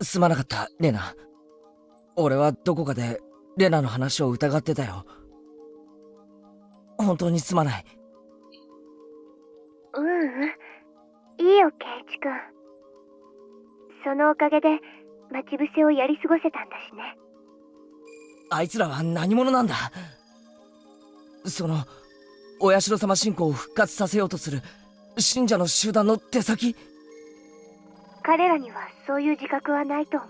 すまなかった、レナ。俺はどこかでレナの話を疑ってたよ。本当にすまない。ううん、いいよ、ケイチ君。そのおかげで待ち伏せをやり過ごせたんだしね。あいつらは何者なんだ。お社様信仰を復活させようとする信者の集団の手先。彼らにはそういう自覚はないと思う。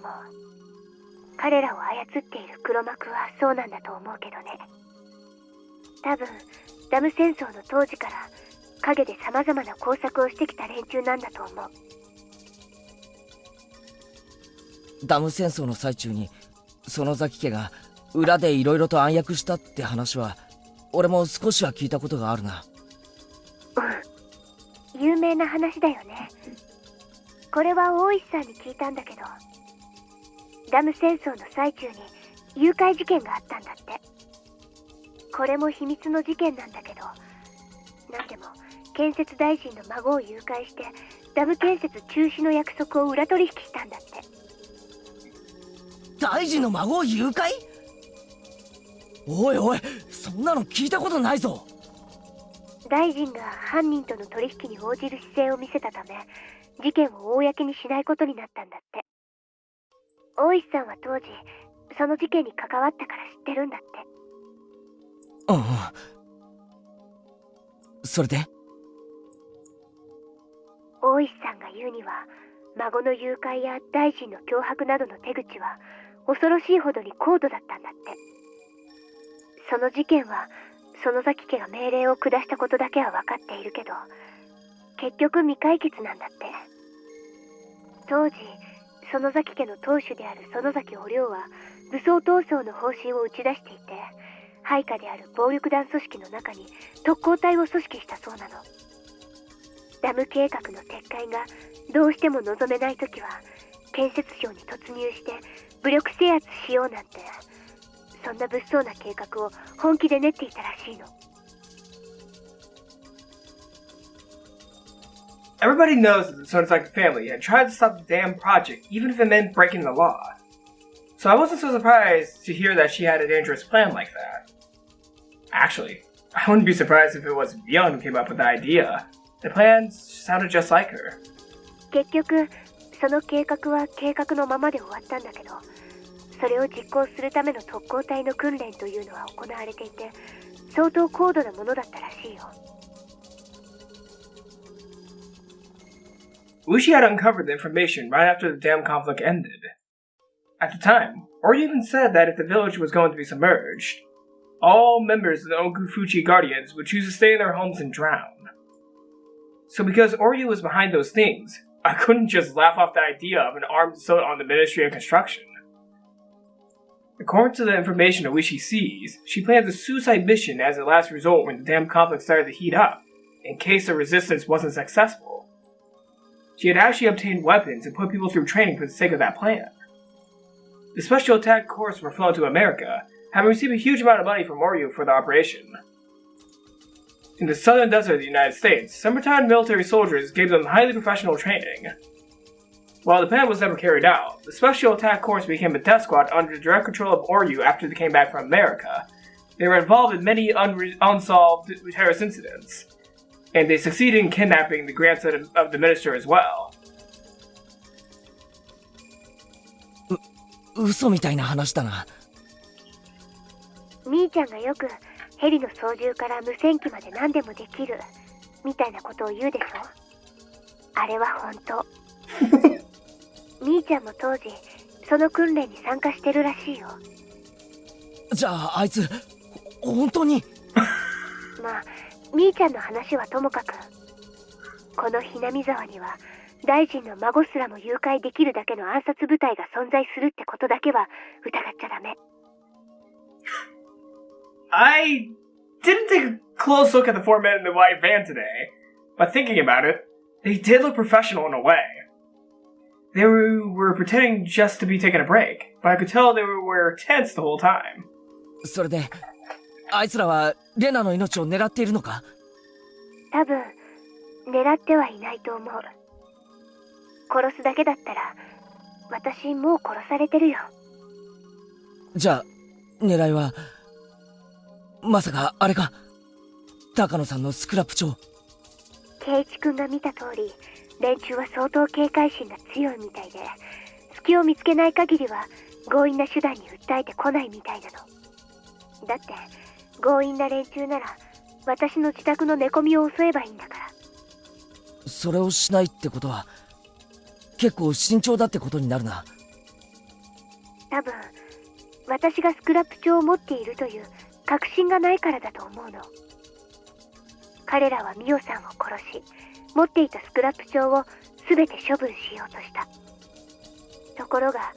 彼らを操っている黒幕はそうなんだと思うけどね。多分ダム戦争の当時から陰で様々な工作をしてきた連中なんだと思う。ダム戦争の最中に園崎家が裏で色々と暗躍したって話は俺も少しは聞いたことがあるな。うん、有名な話だよね。これは大石さんに聞いたんだけど、ダム戦争の最中に誘拐事件があったんだって。これも秘密の事件なんだけど、なんでも建設大臣の孫を誘拐してダム建設中止の約束を裏取引したんだって。大臣の孫を誘拐？おいおい、そんなの聞いたことないぞ。大臣が犯人との取引に応じる姿勢を見せたため、事件を公にしないことになったんだって。大石さんは当時その事件に関わったから知ってるんだって。うん。それで？大石さんが言うには、孫の誘拐や大臣の脅迫などの手口は恐ろしいほどに高度だったんだって。その事件は園崎家が命令を下したことだけは分かっているけど、結局未解決なんだって。当時園崎家の当主である園崎お涼は武装闘争の方針を打ち出していて、配下である暴力団組織の中に特攻隊を組織したそうなの。ダム計画の撤回がどうしても望めないときは建設省に突入して武力制圧しようなんて、そんな物騒な計画を本気で練っていたらしいの。Everybody knows that the Suzuragi family had tried to stop the damn project, even if it meant breaking the law. So I wasn't so surprised to hear that she had a dangerous plan like that. Actually, I wouldn't be surprised if it was Beyond who came up with the idea. The plan sounded just like her. 結局、その計画は計画のままで終わったんだけど、それを実行するための特攻隊の訓練というのは行われていて、相当高度なものだったらしいよ。Ushi had uncovered the information right after the dam conflict ended. At the time, Ori even said that if the village was going to be submerged, all members of the Okufuchi Guardians would choose to stay in their homes and drown. So because Oryu was behind those things, I couldn't just laugh off the idea of an armed assault on the Ministry of Construction. According to the information Oishi sees, she planned a suicide mission as a last resort when the dam conflict started to heat up, in case the resistance wasn't successful. She had actually obtained weapons and put people through training for the sake of that plan. The Special Attack Corps were flown to America, having received a huge amount of money from Oryu for the operation. In the southern desert of the United States, some retired military soldiers gave them highly professional training. While the plan was never carried out, the Special Attack Corps became a death squad under the direct control of Oryu after they came back from America. They were involved in many unsolved terrorist incidents, and they succeeded in kidnapping the grandson of the minister as well. 嘘みたいな話だな。みーちゃんがよくヘリの操縦から無線機まで何でもできるみたいなことを言うでしょ。あれは本当。みーちゃんも当時その訓練に参加してるらしいよ。じゃああいつ本当に？まあみーちゃんの話はともかく、このひなみ沢には大臣の孫すらも誘拐できるだけの暗殺部隊が存在するってことだけは疑っちゃダメ。I didn't take a close look at the four men in the white van today, but thinking about it, they did look professional in a way. They were pretending just to be taking a break, but I could tell they were tense the whole time. それであいつらはレナの命を狙っているのか？多分狙ってはいないと思う。殺すだけだったら私もう殺されてるよ。じゃあ、狙いは、まさかあれか、高野さんのスクラップ帳。圭一君が見た通り、連中は相当警戒心が強いみたいで、隙を見つけない限りは強引な手段に訴えてこないみたいなの。だって強引な連中なら私の自宅の寝込みを襲えばいいんだから。それをしないってことは、結構慎重だってことになるな。多分私がスクラップ帳を持っているという確信がないからだと思うの。彼らはミオさんを殺し、持っていたスクラップ帳を全て処分しようとした。ところが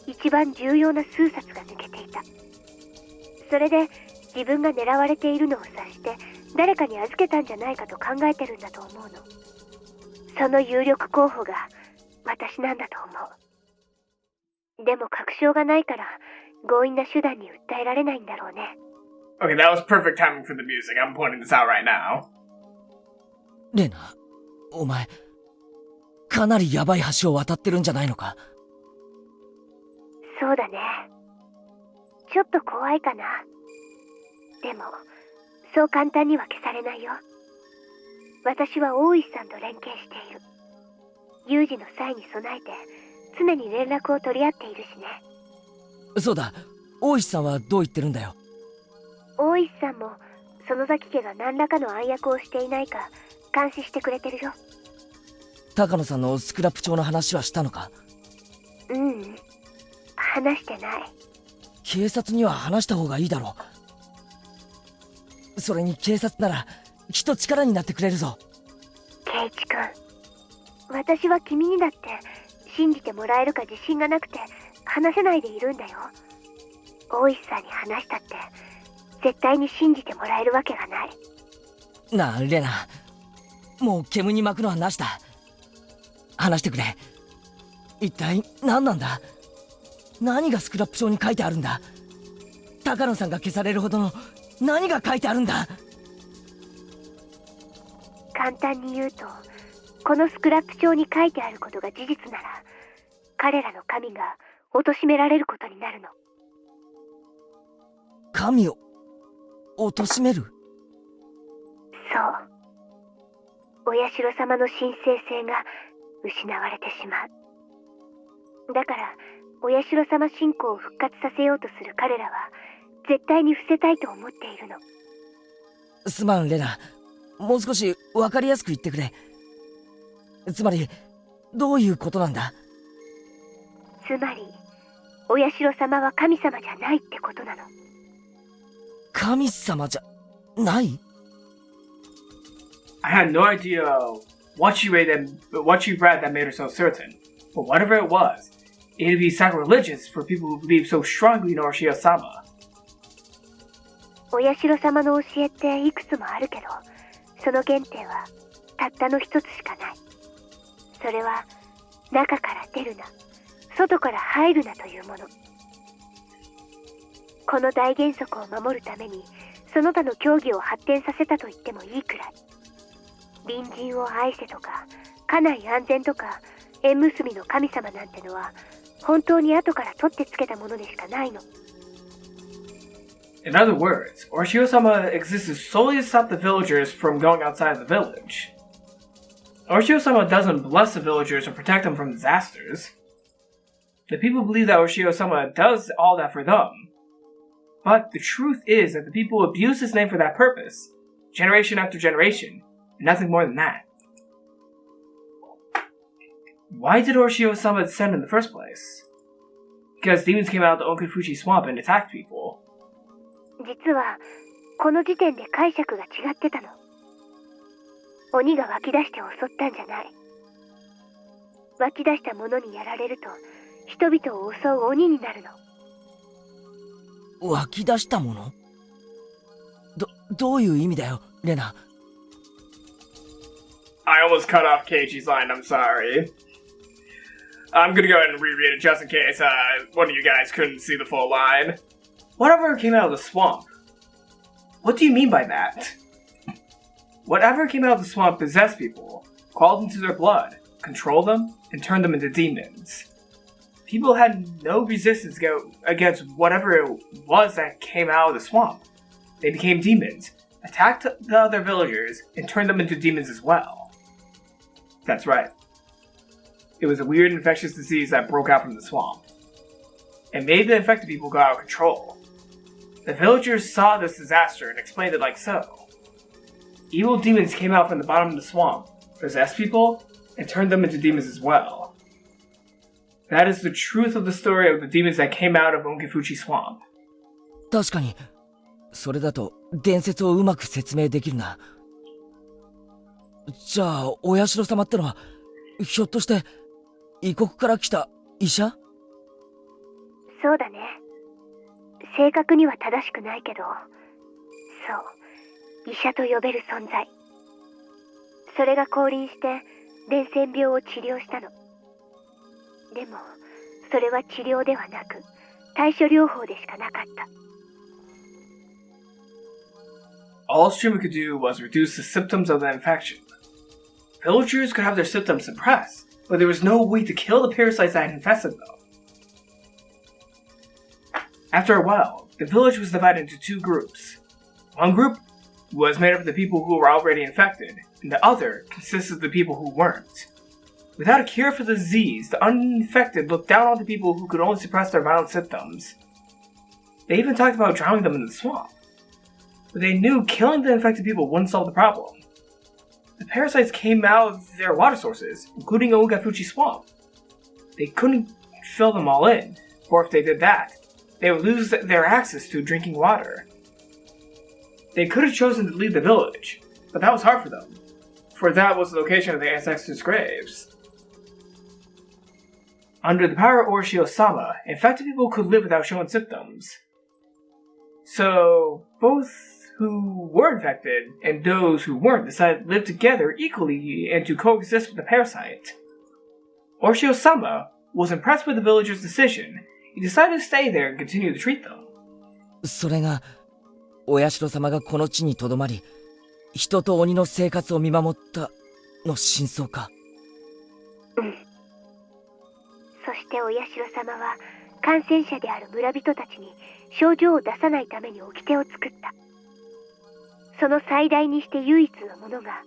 一番重要な数冊が抜けていた。それで自分が狙われているのを察して誰かに預けたんじゃないかと考えてるんだと思うの。その有力候補が私なんだと思う。でも確証がないから強引な手段に訴えられないんだろうね。 Okay, that was perfect timing for the music. I'm pointing this out right now. レナ、お前、かなりヤバい橋を渡ってるんじゃないのか。そうだね。ちょっと怖いかな。でもそう簡単には消されないよ。私は大石さんと連携している。有事の際に備えて常に連絡を取り合っているしね。そうだ、大石さんはどう言ってるんだよ。大石さんも園崎家が何らかの暗躍をしていないか監視してくれてるよ。高野さんのスクラップ帳の話はしたのか。話してない。警察には話した方がいいだろう。それに警察ならきっと力になってくれるぞ。圭一君、私は君にだって信じてもらえるか自信がなくて話せないでいるんだよ。大石さんに話したって絶対に信じてもらえるわけがない。なあレナ、もう煙に巻くのはなしだ。話してくれ。一体何なんだ。何がスクラップ帳に書いてあるんだ。高野さんが消されるほどの何が書いてあるんだ。簡単に言うと、このスクラップ帳に書いてあることが事実なら彼らの神が貶められることになるの。神を貶める。そう、お社様の神聖性が失われてしまう。だからお社様信仰を復活させようとする彼らは絶対に伏せたいと思っているの。すまんレナ、もう少し分かりやすく言ってくれ。つまりどういうことなんだ。つまりお社様は神様じゃないってことなの。神様じゃない? I had no idea what she read that made her so certain. But whatever it was, it'd be sacrilegious for people who believe so strongly in Oshio-sama. お社様の教えっていくつもあるけど、その原点はたったの一つしかない。それは中から出るな、外から入るなというもの。この大原則を守るためにその他の教義を発展させたと言ってもいいくらい。隣人を愛せとか家内安全とか縁結びの神様なんてのは本当に後から取ってつけたものでしかないの。In other words, Oshio-sama existed solely to stop the villagers from going outside the village. Oshio-sama doesn't bless the villagers or protect them from disasters. The people believe that Oshio-sama does all that for them. But the truth is that the people abuse his name for that purpose, generation after generation, and nothing more than that. Why did Oshio-sama descend in the first place? Because demons came out of the Onkafushi swamp and attacked people. 実はこの時点で解釈が違ってたの。鬼が湧き出して襲ったんじゃない。湧き出したものにやられると人々を襲う鬼になるの。湧き出したもの？どういう意味だよ、レナ。I almost cut off Keiichi's line, I'm sorry. I'm gonna go ahead and reread it just in case one of you guys couldn't see the full line. Whatever came out of the swamp. What do you mean by that? Whatever came out of the swamp possessed people, crawled into their blood, controlled them, and turned them into demons. people had no resistance against whatever it was that came out of the swamp. They became demons, attacked the other villagers, and turned them into demons as well. That's right. It was a weird infectious disease that broke out from the swamp. It made the infected people go out of control. The villagers saw this disaster and explained it like so. Evil demons came out from the bottom of the swamp, possessed people, and turned them into demons as well. That is the truth of the story of the demons that came out of Ongefuchi Swamp. 確かに、それだと伝説をうまく説明できるな。じゃあ、お社様ってのは、ひょっとして異国から来た医者？そうだね。正確には正しくないけど、そう、医者と呼べる存在。それが降臨して伝染病を治療したの。でも、それは治療ではなく、対処療法でしかなかった。All Shuma could do was reduce the symptoms of the infection. Villagers could have their symptoms suppressed, but there was no way to kill the parasites that had infested them. After a while, the village was divided into two groups. One group was made up of the people who were already infected, and the other consisted of the people who weren't. Without a cure for the disease, the uninfected looked down on the people who could only suppress their violent symptoms. They even talked about drowning them in the swamp. But they knew killing the infected people wouldn't solve the problem. The parasites came out of their water sources, including Ongefuchi Swamp. They couldn't fill them all in, for if they did that, they would lose their access to drinking water. They could have chosen to leave the village, but that was hard for them, for that was the location of the ancestors' graves. Under the power of Orishio-sama, infected people could live without showing symptoms. So, both who were infected and those who weren't decided to live together equally and to coexist with the parasite. Orishio-sama was impressed with the villagers' decision. He decided to stay there and continue to treat them. それが、お社様がこの地にとどまり、人と鬼の生活を見守ったの真相か。うん。そしてお社様は感染者である村人たちに症状を出さないために掟を作った。その最大にして唯一のものが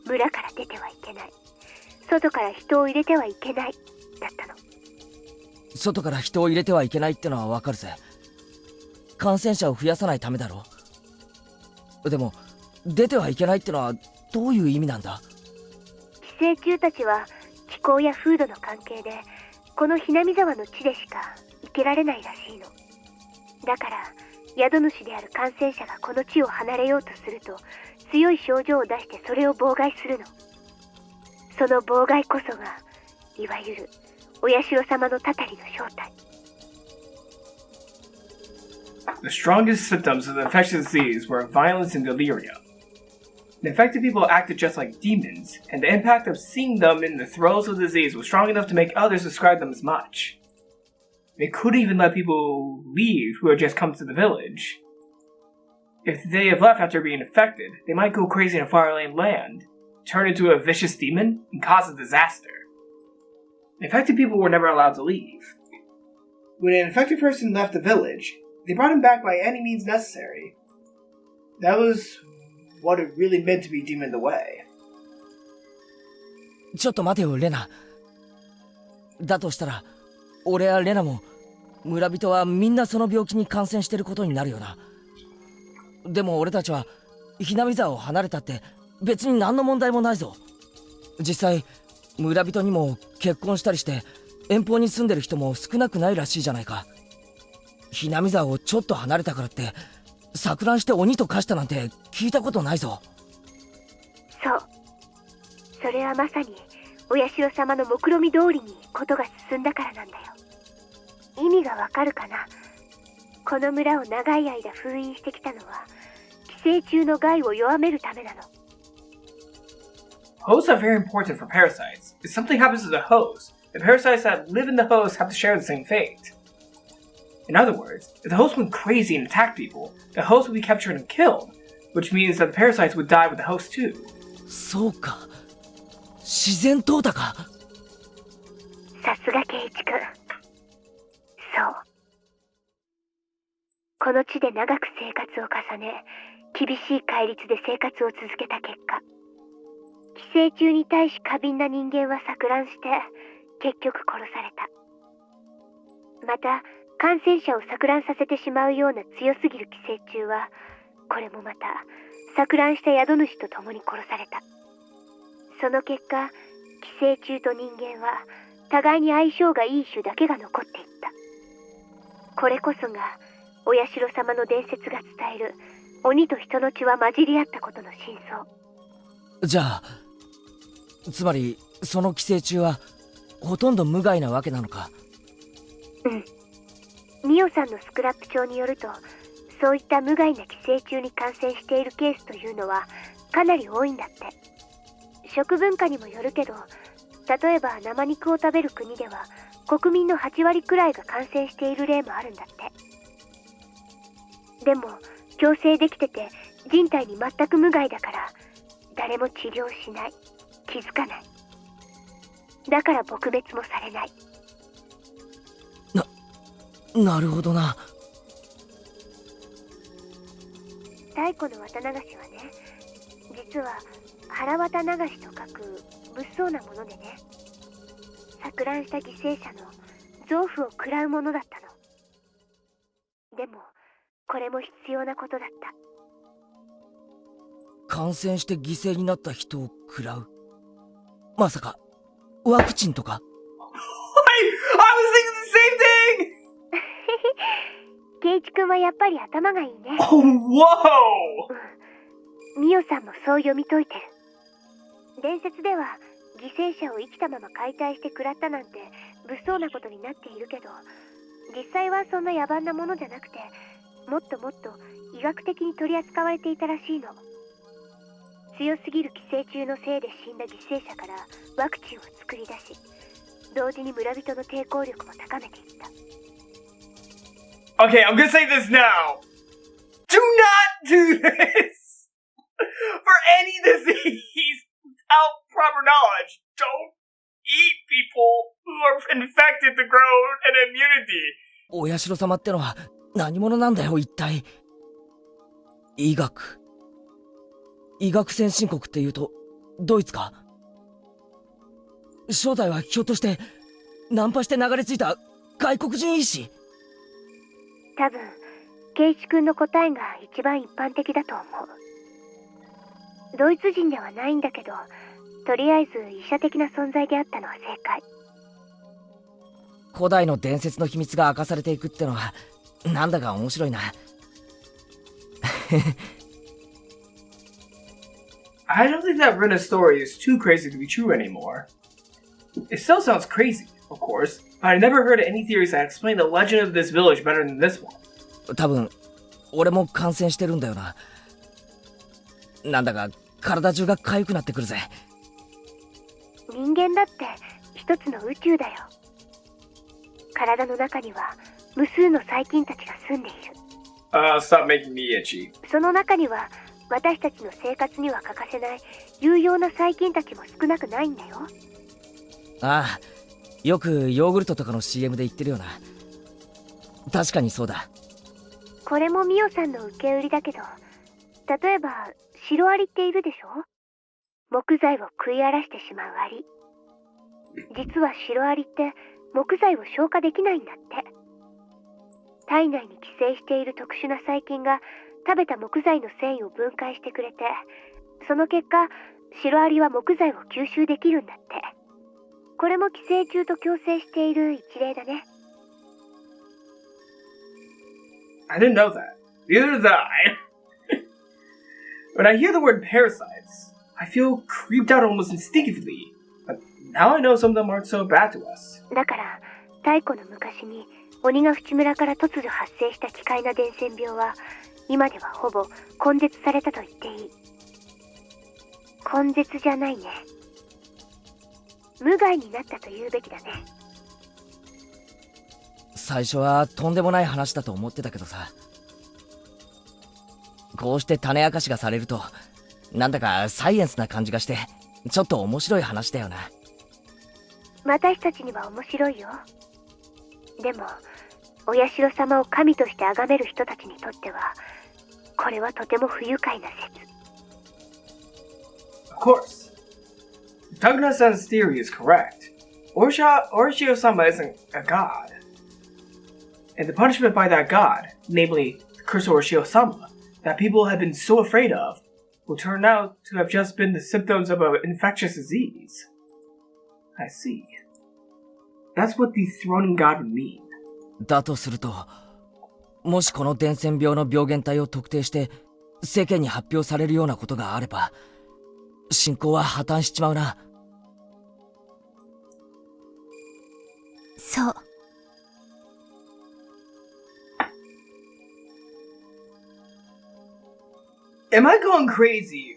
村から出てはいけない、外から人を入れてはいけないだったの。外から人を入れてはいけないってのはわかるぜ。感染者を増やさないためだろ。でも出てはいけないってのはどういう意味なんだ？寄生虫たちは気候や風土の関係でこのひなみ沢の地でしか生きられないらしいの。だから宿主である感染者がこの地を離れようとすると強い症状を出してそれを妨害するの。その妨害こそがいわゆるお社様のたたりの正体。The strongest symptoms of the infectious disease were violence and delirium. The infected people acted just like demons, and the impact of seeing them in the throes of the disease was strong enough to make others describe them as much. They could even let people leave who had just come to the village. If they have left after being infected, they might go crazy in a faraway land, turn into a vicious demon, and cause a disaster. Infected people were never allowed to leave. When an infected person left the village, they brought him back by any means necessary. That was what it really meant to be demoned away. ちょっと待てよ、レナ。だとしたら、俺やレナも村人はみんなその病気に感染してることになるよな。でも俺たちはひなみ沢を離れたって別に何の問題もないぞ。実際村人にも結婚したりして遠方に住んでる人も少なくないらしいじゃないか。ひなみ沢をちょっと離れたからって錯乱して鬼と化したなんて聞いたことないぞ。そう、それはまさにお社様の目論見通りにことが進んだからなんだよ。意味がわかるかな。この村を長い間封印してきたのは寄生虫の害を弱めるためなの。Hosts are very important for parasites. If something happens to the host, the parasites that live in the host have to share the same fate. In other words, if the host went crazy and attacked people, the host would be captured and killed, which means that the parasites would die with the host too. そうか。自然淘汰か。さすが圭一君。この地で長く生活を重ね、厳しい戒律で生活を続けた結果、寄生虫に対し過敏な人間は錯乱して結局殺された。また感染者を錯乱させてしまうような強すぎる寄生虫は、これもまた錯乱した宿主と共に殺された。その結果、寄生虫と人間は互いに相性がいい種だけが残っていった。これこそがお社様の伝説が伝える鬼と人の血は混じり合ったことの真相。じゃあつまりその寄生虫はほとんど無害なわけなのか。ミオさんのスクラップ帳によると、そういった無害な寄生虫に感染しているケースというのはかなり多いんだって。食文化にもよるけど、例えば生肉を食べる国では国民の8割くらいが感染している例もあるんだって。でも共生できてて人体に全く無害だから、誰も治療しない、気づかない。だから撲滅もされない。なるほどな。太古の綿流しはね、実は腹綿流しと書く物騒なものでね、錯乱した犠牲者の臓腑を食らうものだったの。でもこれも必要なことだった。感染して犠牲になった人を食らう。まさかワクチンとか。I was thinking the same thing! ケイチ君はやっぱり頭がいいね。Oh, whoa! ミオさんもそう読み解いてる。伝説では犠牲者を生きたまま解体して食らったなんて物騒なことになっているけど、実際はそんな野蛮なものじゃなくて、もっともっと医学的に取り扱われていたらしいの。強すぎる寄生虫のせいで死んだ犠牲者からワクチンを作り出し、同時に村人の抵抗力も高めていった。Okay, I'm gonna say this now. Do not do this! For any disease without proper knowledge. Don't eat people who are infected to grow an immunity. お社様ってのは何者なんだよ一体。医学先進国っていうとドイツか。正体はひょっとしてナンパして流れ着いた外国人医師。多分ケイチ君の答えが一番一般的だと思う。ドイツ人ではないんだけど、とりあえず医者的な存在であったのは正解。古代の伝説の秘密が明かされていくってのはなんだか面白いな。I don't think that Rena's story is too crazy to be true anymore. It still sounds crazy, of course, but I never heard any theories that explain the legend of this village better than this one. 多分俺も感染してるんだよな。なんだか体中が痒くなってくるぜ。人間だって一つの宇宙だよ。体の中には無数の細菌たちが住んでいる。Stop making me itchy. その中には私たちの生活には欠かせない有用な細菌たちも少なくないんだよ。ああ、よくヨーグルトとかの CM で言ってるよな。確かにそうだ。これもミオさんの受け売りだけど、例えばシロアリっているでしょ。木材を食い荒らしてしまうアリ。実はシロアリって木材を消化できないんだって。体内に寄生している特殊な細菌が食べた木材の繊維を分解してくれて、その結果シロアリは木材を吸収できるんだって。これも寄生虫と共生している一例だね。I didn't know that. Neither did I. When I hear the word parasites, I feel creeped out almost instinctively. But now I know some of them aren't so bad to us. だから太古の昔に鬼ヶ淵村から突如発生した奇怪な伝染病は今ではほぼ根絶されたと言っていい。根絶じゃないね。無害になったと言うべきだね。最初はとんでもない話だと思ってたけどさ、こうして種明かしがされるとなんだかサイエンスな感じがしてちょっと面白い話だよな。私たちには面白いよ。でもお社様を神として崇める人たちにとっては、これはとても不愉快な説。Of course. If Taguna-san's theory is correct, Orishio-sama isn't a god. And the punishment by that god, namely the curse of Orishio-sama, that people have been so afraid of, will turn out to have just been the symptoms of an infectious disease. I see. That's what the throning god would mean. だとすると、もしこの伝染病の病原体を特定して世間に発表されるようなことがあれば、信仰は破綻しちまうな。そう。Am I going crazy?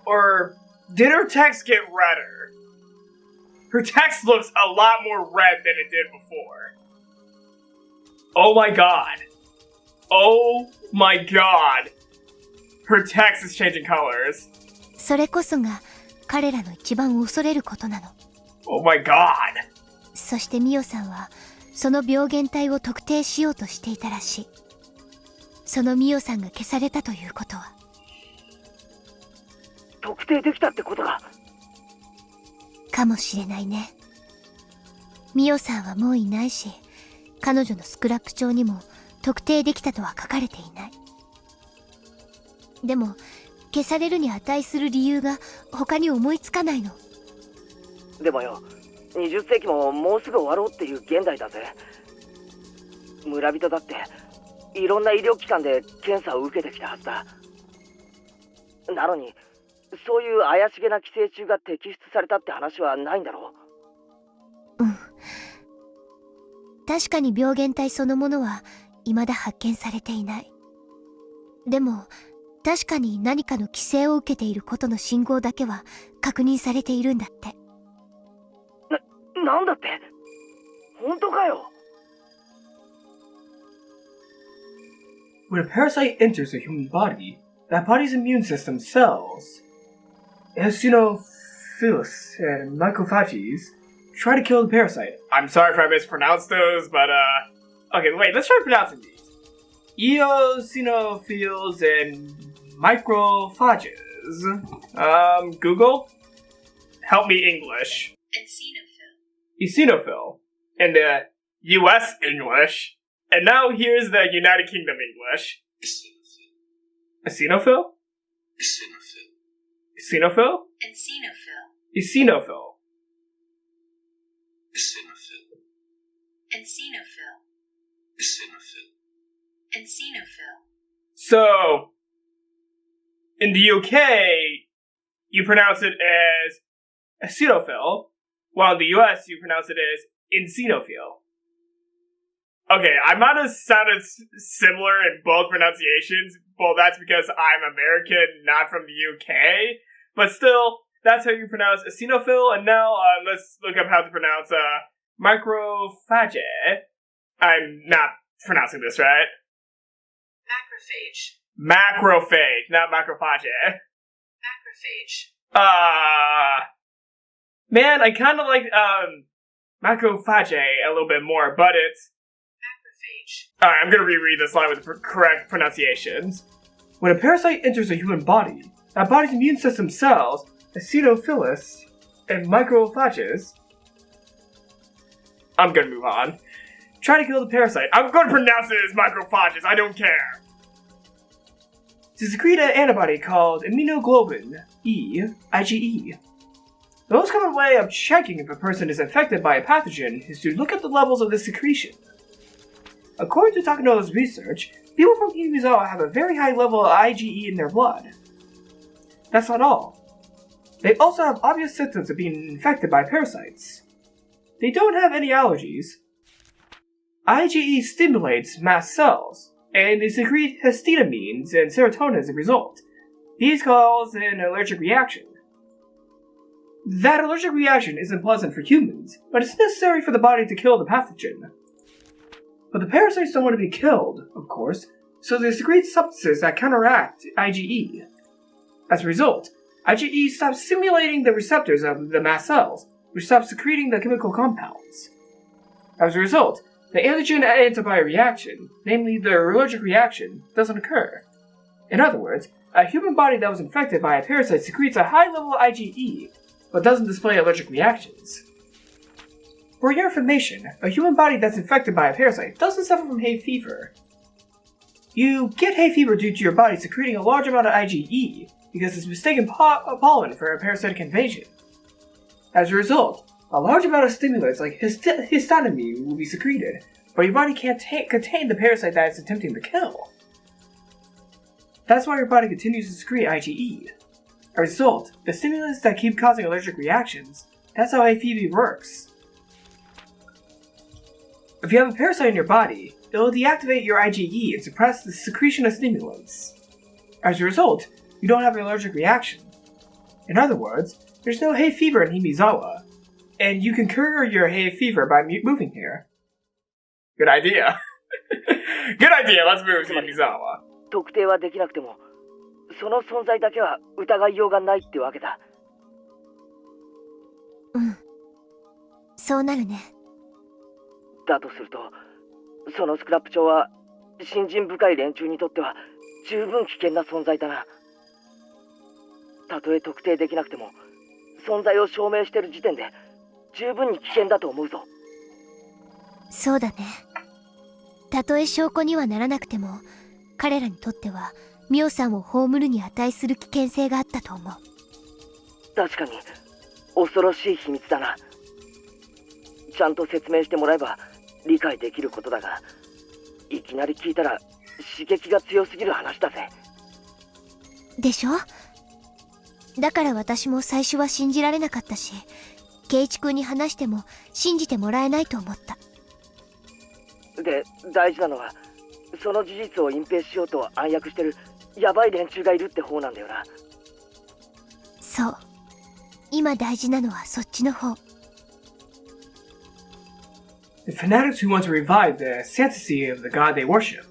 Or did her text get redder? Her text looks a lot more red than it did before. Oh my god. Oh my god. Her text is changing colors. それこそが彼らの一番恐れることなの。Oh my god. そしてミオさんはその病原体を特定しようとしていたらしい。そのミオさんが消されたということは。特定できたってことが。かもしれないね。ミオさんはもういないし、彼女のスクラップ帳にも特定できたとは書かれていない。でも消されるに値する理由が他に思いつかないの。でもよ、20世紀ももうすぐ終わろうっていう現代だぜ。村人だっていろんな医療機関で検査を受けてきたはずだ。なのにそういう怪しげな寄生虫が摘出されたって話はないんだろう。うん。確かに病原体そのものは未だ発見されていない。でも確かに何かの規制を受けていることの信号だけは確認されているんだって。なんだって？本当かよ。When a parasite enters a human body, that body's immune system cells, eosinophils and macrophages, try to kill the parasite. I'm sorry if I mispronounced those, but okay, wait, let's try pronouncing these. Eosinophils and macrophages. Google? Help me English. Eosinophil. And US English. And now here's the United Kingdom English. Eosinophil? Eosinophil? Eosinophil. So, in the UK, you pronounce it as eosinophil, while in the US, you pronounce it as eosinophil. Okay, I might have sounded similar in both pronunciations. Well, that's because I'm American, not from the UK. But still, that's how you pronounce eosinophil. And now, let's look up how to pronounce macrophage. I'm not pronouncing this right. Macrophage, not macrophage. Man, I kind of like macrophage a little bit more, but it's Alright, I'm gonna reread this line with the correct pronunciations. When a parasite enters a human body, that body's immune system cells, eosinophils, and macrophages. I'm gonna move on. Try to kill the parasite. I'm gonna pronounce it as macrophages, I don't care. To secrete an antibody called immunoglobulin E, IgE. The most common way of checking if a person is infected by a pathogen is to look at the levels of this secretion. According to Takanola's research, people from Higuzawa have a very high level of IgE in their blood. That's not all. They also have obvious symptoms of being infected by parasites. They don't have any allergies. IgE stimulates mast cells, and they secrete histamines and serotonin as a result. These cause an allergic reaction. That allergic reaction isn't pleasant for humans, but it's necessary for the body to kill the pathogen. But the parasites don't want to be killed, of course, so they secrete substances that counteract IgE. As a result, IgE stops stimulating the receptors of the mast cells, which stops secreting the chemical compounds. As a result, the antigen-antibody reaction, namely the allergic reaction, doesn't occur. In other words, a human body that was infected by a parasite secretes a high level of IgE, but doesn't display allergic reactions. For your information, a human body that's infected by a parasite doesn't suffer from hay fever. You get hay fever due to your body secreting a large amount of IgE because it's mistaken pollen for a parasitic invasion. As a result, a large amount of stimulants like histamine will be secreted, but your body can't contain the parasite that it's attempting to kill. That's why your body continues to secrete IgE. As a result, the stimulants that keep causing allergic reactions, that's how hay fever works. If you have a parasite in your body, it will deactivate your IgE and suppress the secretion of stimulants. As a result, you don't have an allergic reaction. In other words, there's no hay fever in Himizawa, and you can cure your hay fever by moving here. Good idea. Good idea, let's move to Himizawa. 特定はできなくても、その存在だけは疑いようがないってわけだ。うん。そうなるね。だとすると、そのスクラップ帳は信心深い連中にとっては十分危険な存在だな。たとえ特定できなくても、存在を証明している時点で十分に危険だと思うぞ。そうだね。たとえ証拠にはならなくても、彼らにとってはミオさんを葬るに値する危険性があったと思う。確かに恐ろしい秘密だな。ちゃんと説明してもらえば理解できることだが、いきなり聞いたら刺激が強すぎる話だぜ。でしょ？だから私も最初は信じられなかったし、圭一君に話しても信じてもらえないと思った。で、大事なのはその事実を隠蔽しようと暗躍してるヤバい連中がいるって方なんだよな。そう。今大事なのはそっちの方。The fanatics who want to revive the sanctity of the god they worship.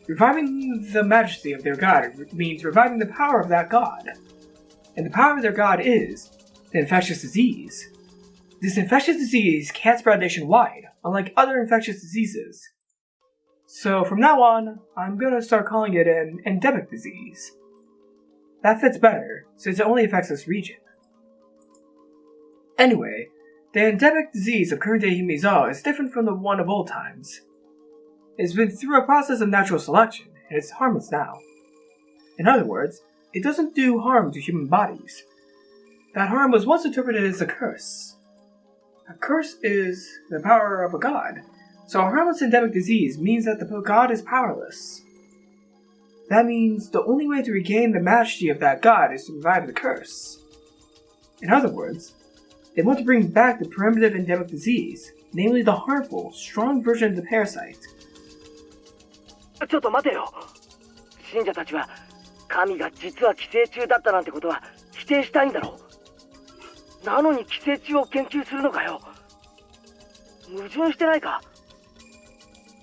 Reviving the majesty of their god means reviving the power of that god. And the power of their god is the infectious disease. This infectious disease can't spread nationwide, unlike other infectious diseases. So from now on, I'm gonna start calling it an endemic disease. That fits better, since it only affects this region. Anyway, the endemic disease of current-day Himizawa is different from the one of old times. It's been through a process of natural selection, and it's harmless now. In other words, it doesn't do harm to human bodies. That harm was once interpreted as a curse. A curse is the power of a god, so a harmless endemic disease means that the god is powerless. That means the only way to regain the majesty of that god is to revive the curse. In other words, they want to bring back the primitive endemic disease, namely the harmful, strong version of the parasite. ちょっと待てよ。信者たちは神が実は寄生虫だったなんてことは否定したいんだろう。なのに寄生虫を研究するのかよ。矛盾してないか？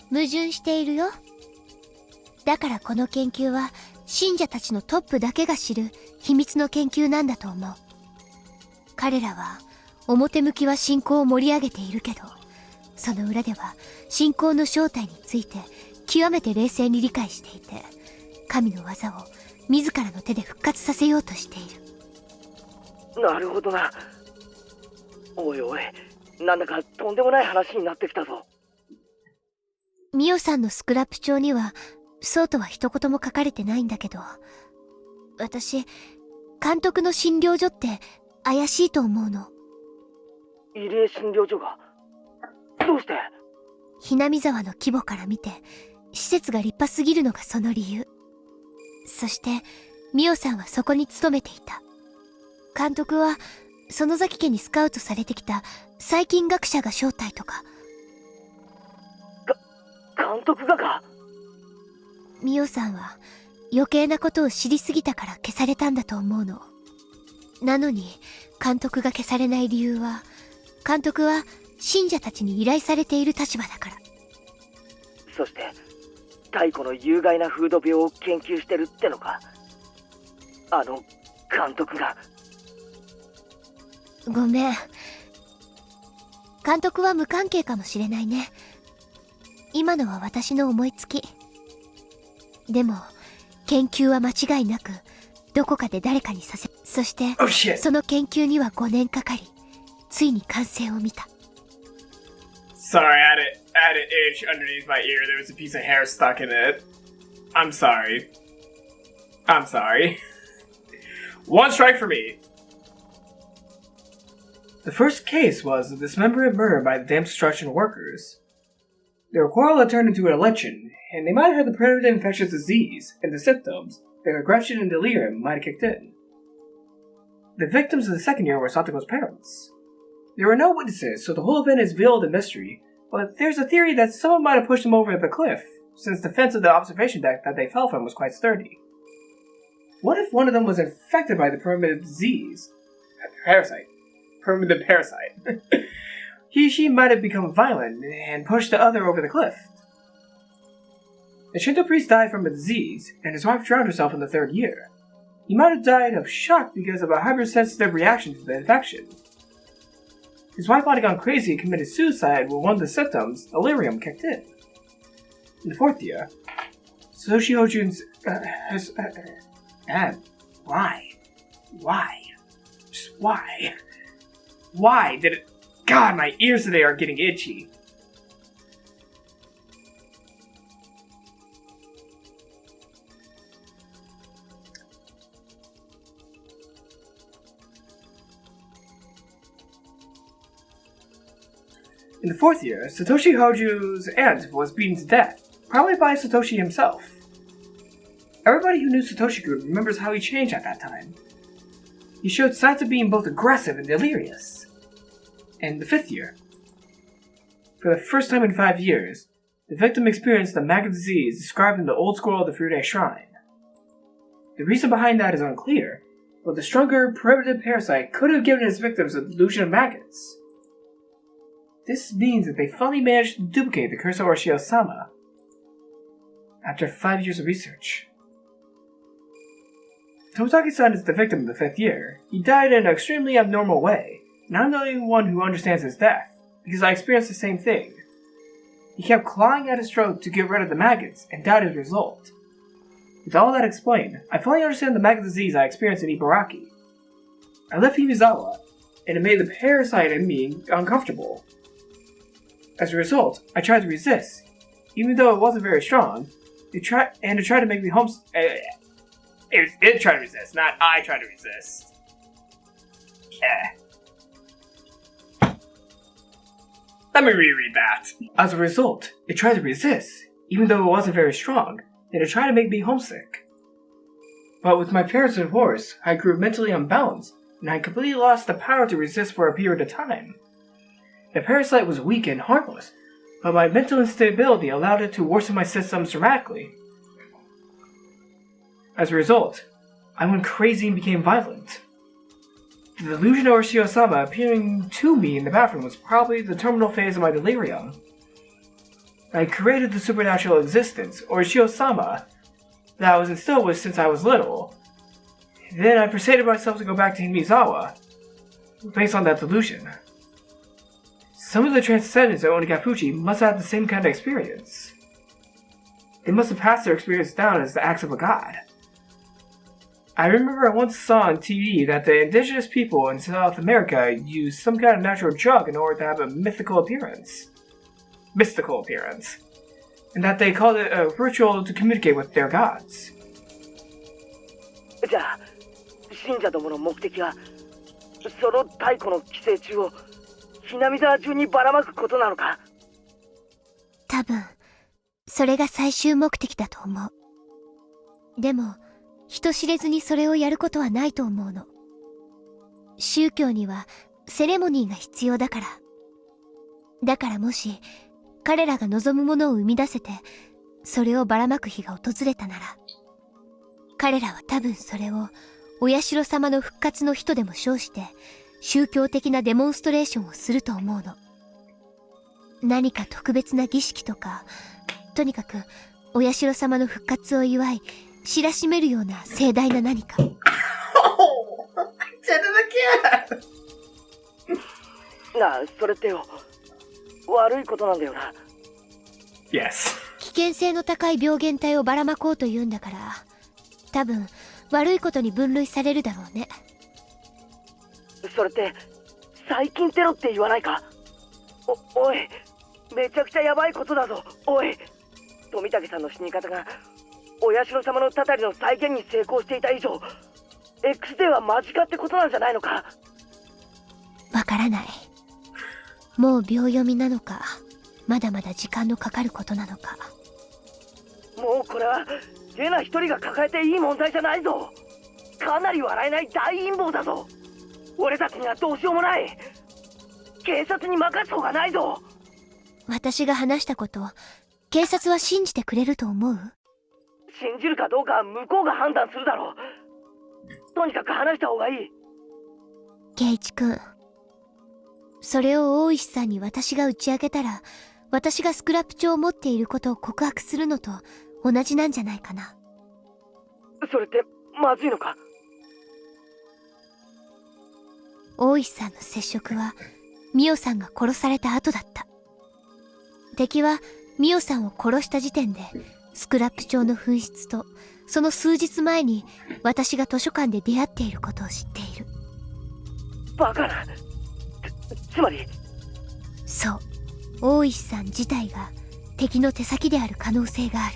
矛盾しているよ。だからこの研究は信者たちのトップだけが知る秘密の研究なんだと思う。彼らは表向きは信仰を盛り上げているけど、その裏では信仰の正体について極めて冷静に理解していて、神の技を自らの手で復活させようとしている。なるほどな。おいおい、なんだかとんでもない話になってきたぞ。ミオさんのスクラップ帳にはそうとは一言も書かれてないんだけど、私監督の診療所って怪しいと思うの。慰霊診療所が？どうして？ひなみ沢の規模から見て施設が立派すぎるのがその理由。そしてミオさんはそこに勤めていた。監督は園崎家にスカウトされてきた細菌学者が正体とか。監督がか？ミオさんは余計なことを知りすぎたから消されたんだと思うの。なのに監督が消されない理由は、監督は信者たちに依頼されている立場だから。そして太古の有害な風土病を研究してるってのか？あの監督が。ごめん。監督は無関係かもしれないね。今のは私の思いつき。でも研究は間違いなくどこかで誰かにさせ、そして Oh shit. その研究には5年かかり、ついに完成を見た。 Sorry, I had an itch underneath my ear. There was a piece of hair stuck in it. I'm sorry. I'm sorry. One strike for me. The first case was a dismemberment murder by the dam destruction workers. Their quarrel had turned into an election, and they might have had the primitive infectious disease, and the symptoms, their aggression and delirium, might have kicked in. The victims of the second year were Satoko's parents. There were no witnesses, so the whole event is veiled in mystery, but there's a theory that someone might have pushed them over the cliff, since the fence of the observation deck that they fell from was quite sturdy. What if one of them was infected by the primitive disease? Parasite. Primitive parasite. She might have become violent and pushed the other over the cliff. The Shinto priest died from a disease, and his wife drowned herself in the third year. He might have died of shock because of a hypersensitive reaction to the infection. His wife might have gone crazy and committed suicide when one of the symptoms, delirium, kicked in. In the fourth year, Satoshi Hojun's... Dad, why? Why? Just why? Why did it... God, my ears today are getting itchy. In the fourth year, Satoshi Hoju's aunt was beaten to death, probably by Satoshi himself. Everybody who knew Satoshi Group remembers how he changed at that time. He showed signs of being both aggressive and delirious. And the fifth year. For the first time in 5 years, the victim experienced the Manga disease described in the Old Scroll of the Furude Shrine. The reason behind that is unclear, but the stronger primitive parasite could have given its victims a delusion of maggots. This means that they finally managed to duplicate the curse of Orishio-sama after 5 years of research. Tomotaki-san is the victim of the fifth year. He died in an extremely abnormal way, and I'm the only one who understands his death, because I experienced the same thing. He kept clawing at his throat to get rid of the maggots, and died as a result. With all that explained, I finally understand the maggot disease I experienced in Ibaraki. I left Himizawa, and it made the parasite in me uncomfortable. As a result, I tried to resist, even though it wasn't very strong. It tried to make me homesick. It tried to resist, not I tried to resist. Let me reread that. As a result, it tried to resist, even though it wasn't very strong, and it tried to make me homesick. But with my parents divorce, I grew mentally unbalanced, and I completely lost the power to resist for a period of time. The parasite was weak and harmless, but my mental instability allowed it to worsen my systems dramatically. As a result, I went crazy and became violent. The delusion of Orishio-sama appearing to me in the bathroom was probably the terminal phase of my delirium. I created the supernatural existence, Orishio-sama, that I was instilled with since I was little. Then I persuaded myself to go back to Himizawa, based on that delusion. Some of the transcendents at Onikafuchi must have had the same kind of experience. They must have passed their experience down as the acts of a god. I remember I once saw on TV that the indigenous people in South America used some kind of natural drug in order to have a mystical appearance. And that they called it a ritual to communicate with their gods. じゃあ、信者どもの目的は、その太古の寄生虫をひなみ沢中にばらまくことなのか？多分、それが最終目的だと思う。でも、人知れずにそれをやることはないと思うの。宗教にはセレモニーが必要だから。だからもし、彼らが望むものを生み出せて、それをばらまく日が訪れたなら、彼らは多分それを、お社様の復活の日とでも称して、宗教的なデモンストレーションをすると思うの。何か特別な儀式とか、とにかく、お社様の復活を祝い、知らしめるような盛大な何か。Oh, I did it again! なあ、それってよ、悪いことなんだよな。Yes. 危険性の高い病原体をばらまこうというんだから、多分悪いことに分類されるだろうね。それって細菌テロって言わないか？おい、めちゃくちゃヤバいことだぞ。おい、富武さんの死に方がお社様のたたりの再現に成功していた以上、 X デーは間近ってことなんじゃないのか？わからない。もう秒読みなのか、まだまだ時間のかかることなのか。もうこれはレナ一人が抱えていい問題じゃないぞ。かなり笑えない大陰謀だぞ。俺たちにはどうしようもない。警察に任す方がないぞ。私が話したこと、警察は信じてくれると思う？信じるかどうかは向こうが判断するだろう。とにかく話した方がいい。圭一君、それを大石さんに私が打ち明けたら、私がスクラップ帳を持っていることを告白するのと同じなんじゃないかな。それってまずいのか？大石さんの接触はミオさんが殺された後だった。敵はミオさんを殺した時点でスクラップ帳の紛失と、その数日前に私が図書館で出会っていることを知っている。バカな。つまり。そう、大石さん自体が敵の手先である可能性がある。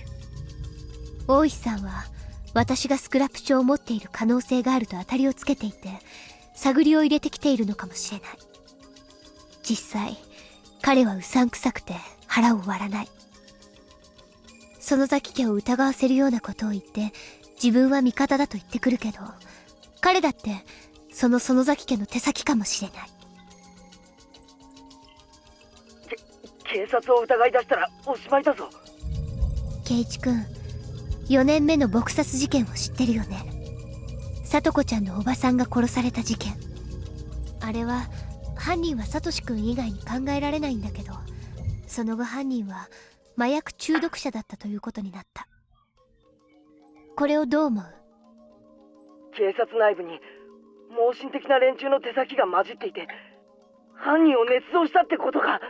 大石さんは私がスクラップ帳を持っている可能性があると当たりをつけていて、探りを入れてきているのかもしれない。実際彼はうさんくさくて腹を割らない。園崎家を疑わせるようなことを言って自分は味方だと言ってくるけど、彼だってその園崎家の手先かもしれない。警察を疑い出したらおしまいだぞ。圭一君、4年目の撲殺事件を知ってるよね。里子ちゃんのおばさんが殺された事件。あれは犯人はサトシ君以外に考えられないんだけど、その後犯人は麻薬中毒者だったということになった。これをどう思う？警察内部に盲信的な連中の手先が混じっていて、犯人を捏造したってことか。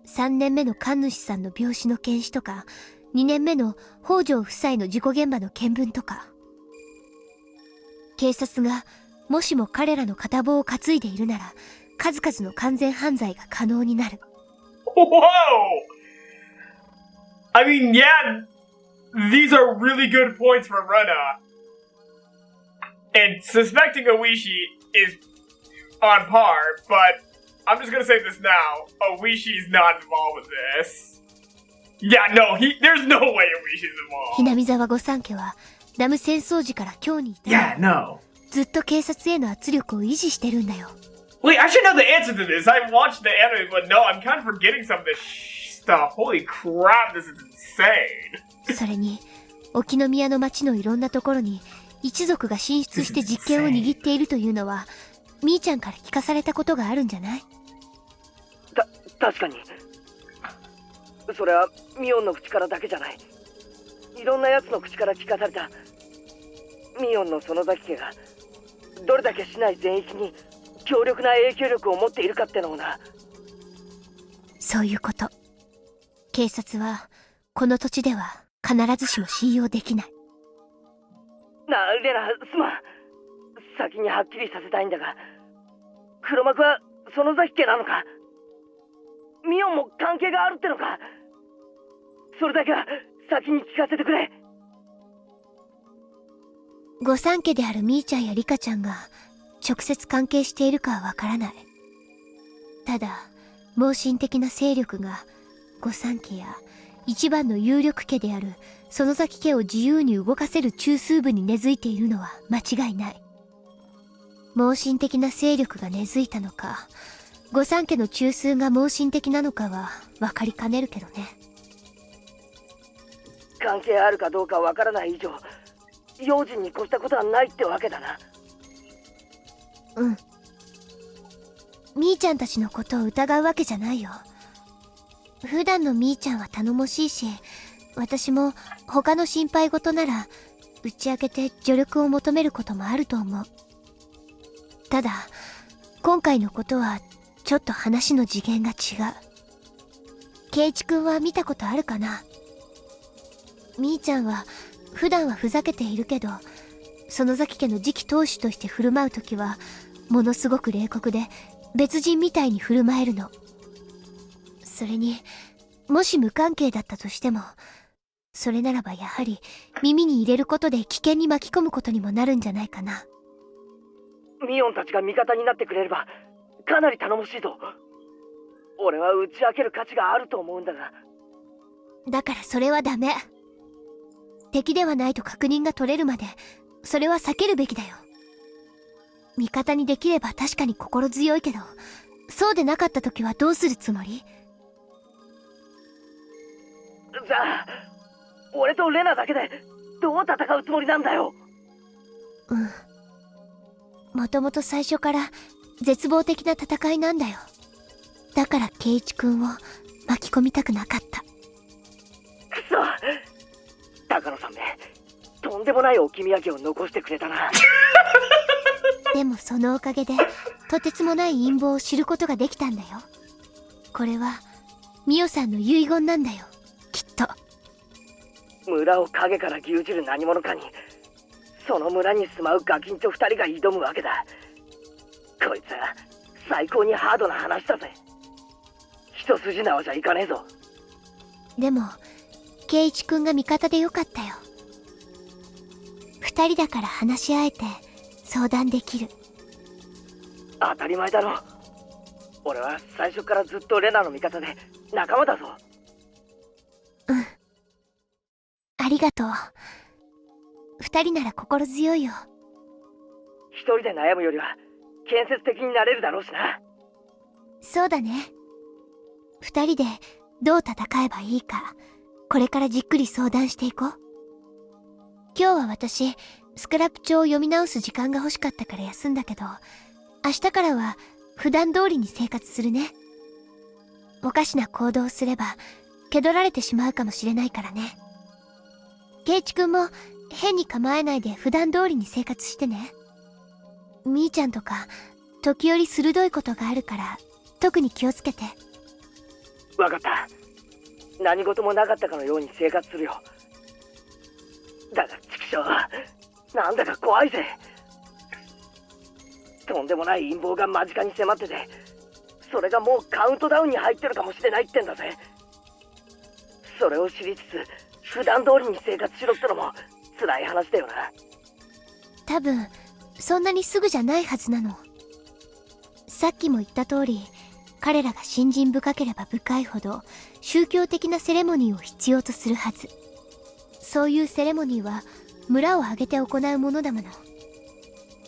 3年目の神主さんの病死の検視とか、2年目の北条夫妻の事故現場の見聞とか。警察がもしも彼らの片棒を担いでいるなら、数々の完全犯罪が可能になる。Whoa! I mean, yeah, these are really good points for Rena. And suspecting Oishi is on par, but I'm just gonna say this now. Oishi's not involved with this. Yeah, no, there's no way Oishi's involved. ひなみ沢御三家はダム戦争時から今日に至る。Yeah, no. ずっと警察への圧力を維持してるんだよ。Wait, I should know the answer to this. I've watched the anime, but no, I'm kind of forgetting some of this stuff. Holy crap, this is insane. それに、沖宮の町のいろんなところに一族が進出して実権を握っているというのは、みーちゃんから聞かされたことがあるんじゃない？確かに。それはミオンの口からだけじゃない。いろんな奴の口から聞かされた。ミオンの園崎家がどれだけ市内全域に強力な影響力を持っているかってのをな。そういうこと。警察はこの土地では必ずしも信用できない。なあ、レナ、すまん。先にはっきりさせたいんだが、黒幕は園崎家なのか？ミオンも関係があるってのか？それだけは先に聞かせてくれ。御三家であるみーちゃんやリカちゃんが直接関係しているかはわからない。ただ盲信的な勢力が御三家や一番の有力家である園崎家を自由に動かせる中枢部に根付いているのは間違いない。盲信的な勢力が根付いたのか、御三家の中枢が盲信的なのかは分かりかねるけどね。関係あるかどうかわからない以上、用心に越したことはないってわけだな。うん。みーちゃんたちのことを疑うわけじゃないよ。普段のみーちゃんは頼もしいし、私も他の心配事なら打ち明けて助力を求めることもあると思う。ただ今回のことはちょっと話の次元が違う。圭一くんは見たことあるかな。みーちゃんは普段はふざけているけど、園崎家の次期当主として振る舞うときはものすごく冷酷で別人みたいに振る舞えるの。それにもし無関係だったとしても、それならばやはり耳に入れることで危険に巻き込むことにもなるんじゃないかな。ミオンたちが味方になってくれればかなり頼もしいぞ。俺は打ち明ける価値があると思うんだが。だからそれはダメ。敵ではないと確認が取れるまでそれは避けるべきだよ。味方にできれば確かに心強いけど、そうでなかった時はどうするつもり？じゃあ俺とレナだけでどう戦うつもりなんだよ。もともと最初から絶望的な戦いなんだよ。だから圭一くんを巻き込みたくなかった。くそ、高野さんめ、とんでもない置き土産を残してくれたな。でもそのおかげでとてつもない陰謀を知ることができたんだよ。これはミオさんの遺言なんだよ、きっと。村を影から牛耳る何者かに、その村に住まうガキンチョ2人が挑むわけだ。こいつは最高にハードな話だぜ。一筋縄じゃいかねえぞ。でも圭一くんが味方でよかったよ。2人だから話し合えて相談できる。当たり前だろ。俺は最初からずっとレナの味方で仲間だぞ。ありがとう。2人なら心強いよ。一人で悩むよりは建設的になれるだろうしな。そうだね。2人でどう戦えばいいか、これからじっくり相談していこう。今日は私スクラップ帳を読み直す時間が欲しかったから休んだけど、明日からは普段通りに生活するね。おかしな行動をすれば気取られてしまうかもしれないからね。圭一くんも変に構えないで普段通りに生活してね。みーちゃんとか時折鋭いことがあるから特に気をつけて。わかった。何事もなかったかのように生活するよ。だが畜生はなんだか怖いぜ。とんでもない陰謀が間近に迫ってて、それがもうカウントダウンに入ってるかもしれないってんだぜ。それを知りつつ普段通りに生活しろってのも辛い話だよな。多分そんなにすぐじゃないはずなの。さっきも言った通り、彼らが信心深ければ深いほど宗教的なセレモニーを必要とするはず。そういうセレモニーは村を挙げて行うものだもの。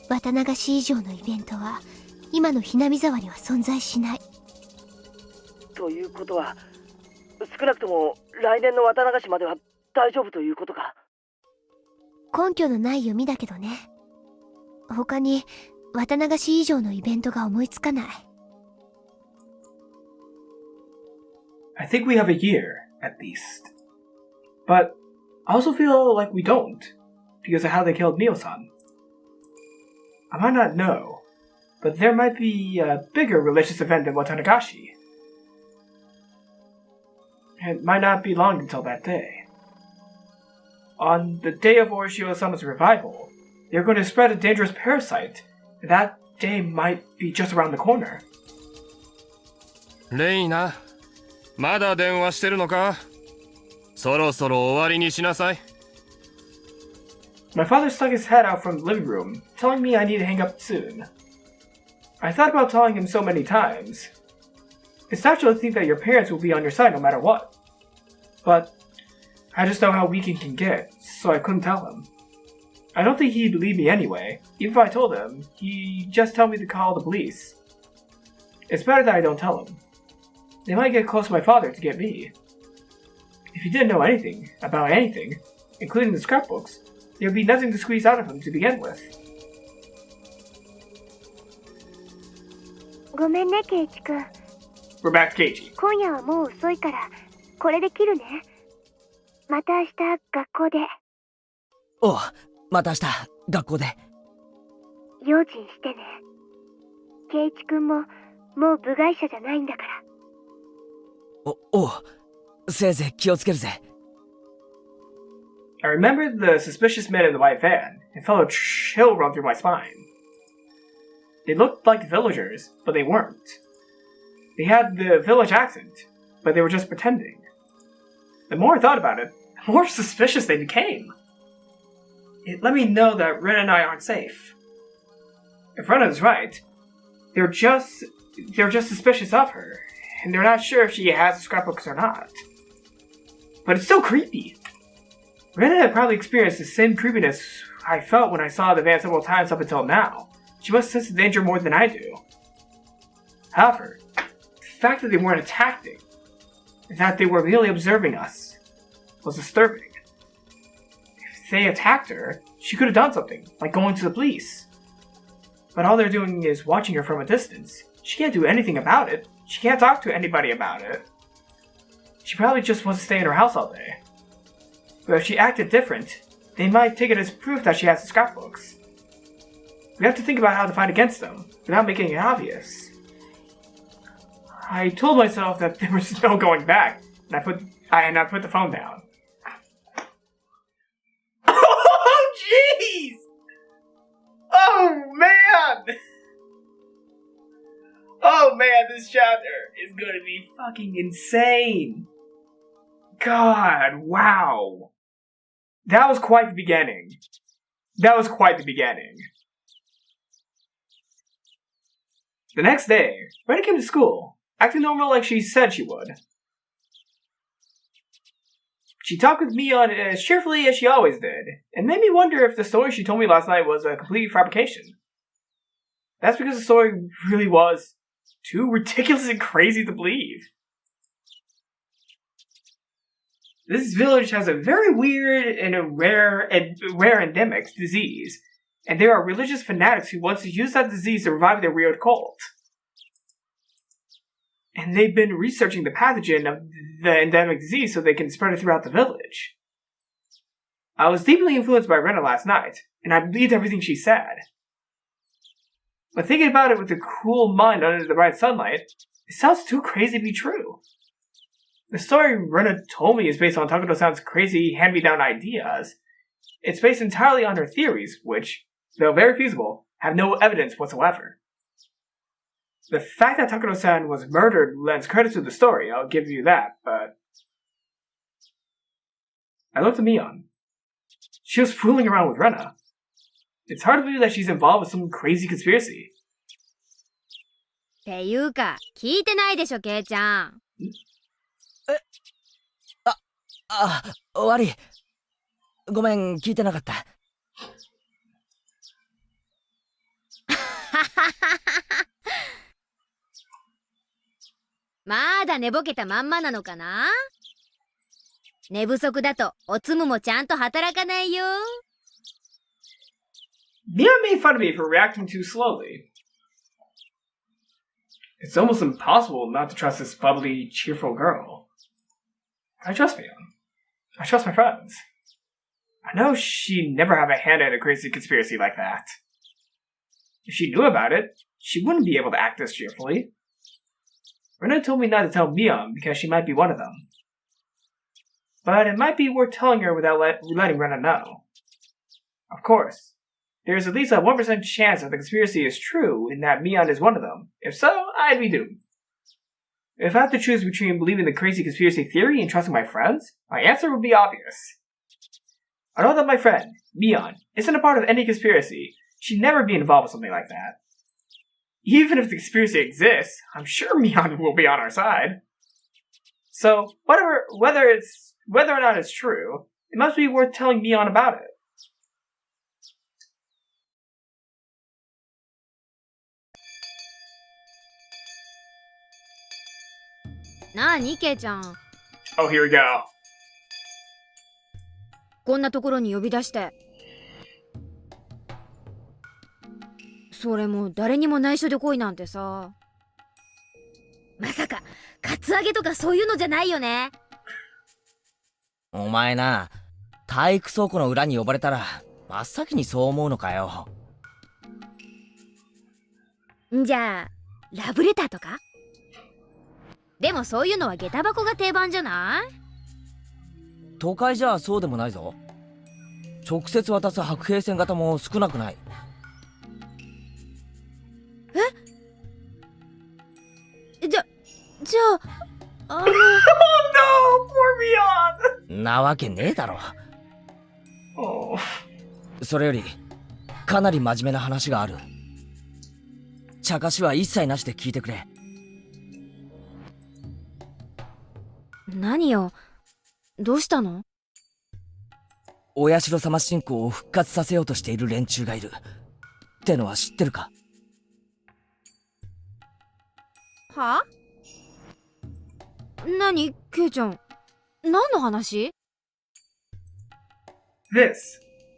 綿流し以上のイベントは今のひなみ沢には存在しない。ということは少なくとも来年の綿流しまでは大丈夫ということか。根拠のない読みだけどね。他に綿流し以上のイベントが思いつかない。I think we have a year, at least. But I also feel like we don't, because of how they killed Mio-san. I might not know, but there might be a bigger religious event than Watanagashi. It might not be long until that day. On the day of Orishio-sama's revival, they're going to spread a dangerous parasite, and that day might be just around the corner. レイナ、まだ電話してるのか？そろそろ終わりにしなさい。My father stuck his head out from the living room, telling me I need to hang up soon. I thought about telling him so many times. It's natural to think that your parents will be on your side no matter what. But I just know how weak he can get, so I couldn't tell him. I don't think he'd believe me anyway. Even if I told him, he'd just tell me to call the police. It's better that I don't tell him. They might get close to my father to get me. If he didn't know anything, about anything, including the scrapbooks, there'd be nothing to squeeze out of him to begin with. ごめんね、ケイチ君。 We're back to Keiichi. 今夜はもう遅いから、これで切るね。また明日、学校で。おう、また明日学校で。用心してね。ケイチ君も、もう部外者じゃないんだから。おう。せいぜい気をつけるぜ。I remembered the suspicious men in the white van, and felt a chill run through my spine. They looked like villagers, but they weren't. They had the village accent, but they were just pretending. The more I thought about it, the more suspicious they became. It let me know that Rena and I aren't safe. If Rena is right, they're just suspicious of her, and they're not sure if she has the scrapbooks or not. But it's still creepy. Rena had probably experienced the same creepiness I felt when I saw the van several times up until now. She must sense the danger more than I do. However, the fact that they weren't attacking, that they were merely observing us, was disturbing. If they attacked her, she could have done something, like going to the police. But all they're doing is watching her from a distance. She can't do anything about it. She can't talk to anybody about it. She probably just wants to stay in her house all day. But if she acted different, they might take it as proof that she has the scrapbooks. We have to think about how to fight against them, without making it obvious. I told myself that there was no going back, and I put the phone down. Oh, jeez! Oh, man! Oh, man, this chapter is gonna be fucking insane. God, wow. That was quite the beginning. The next day, Rena came to school, acting normal like she said she would. She talked with me on as cheerfully as she always did, and made me wonder if the story she told me last night was a complete fabrication. That's because the story really was too ridiculous and crazy to believe. This village has a very weird and a rare endemic disease, and there are religious fanatics who want to use that disease to revive their weird cult. And they've been researching the pathogen of the endemic disease so they can spread it throughout the village. I was deeply influenced by Rena last night, and I believed everything she said. But thinking about it with a cool mind under the bright sunlight, it sounds too crazy to be true. The story Rena told me is based on Takuto-san's crazy hand-me-down ideas. It's based entirely on her theories, which, though very feasible, have no evidence whatsoever. The fact that Takuto-san was murdered lends credit to the story, I'll give you that, but... I looked at Mion. She was fooling around with Rena. It's hard to believe that she's involved with some crazy conspiracy. っていうか、聞いてないでしょ、ケイちゃん。悪い。ごめん、聞いてなかった。まだ寝ぼけたまんまなのかな？寝不足だとおつむもちゃんと働かないよ。Mia made fun of me for reacting too slowly. It's almost impossible not to trust this bubbly, cheerful girl. I trust Mia. I trust my friends. I know she'd never have a hand in a crazy conspiracy like that. If she knew about it, she wouldn't be able to act this cheerfully. Rena told me not to tell Mion because she might be one of them. But it might be worth telling her without letting Rena know. Of course, there's at least a 1% chance that the conspiracy is true and that Mion is one of them. If so, I'd be doomed. If I have to choose between believing the crazy conspiracy theory and trusting my friends, my answer would be obvious. I know that my friend, Mion, isn't a part of any conspiracy. She'd never be involved with something like that. Even if the conspiracy exists, I'm sure Mion will be on our side. So, whether or not it's true, it must be worth telling Mion about it. Oh, here we go. こんなところに呼び出して。それも誰にも内緒で来いなんてさ。まさかカツアゲとかそういうのじゃないよね。お前な、体育倉庫の裏に呼ばれたら真っ先にそう思うのかよ。じゃあラブレターとか？でもそういうのは下駄箱が定番じゃない？都会じゃそうでもないぞ。直接渡す白兵線型も少なくない。じゃあ、Oh no, poor Mion! なわけねえだろ。Oh. それよりかなり真面目な話がある。茶化しは一切なしで聞いてくれ。何よ。どうしたの？お社様信仰を復活させようとしている連中がいるってのは知ってるか？は？何、ケイちゃん。何の話？ This,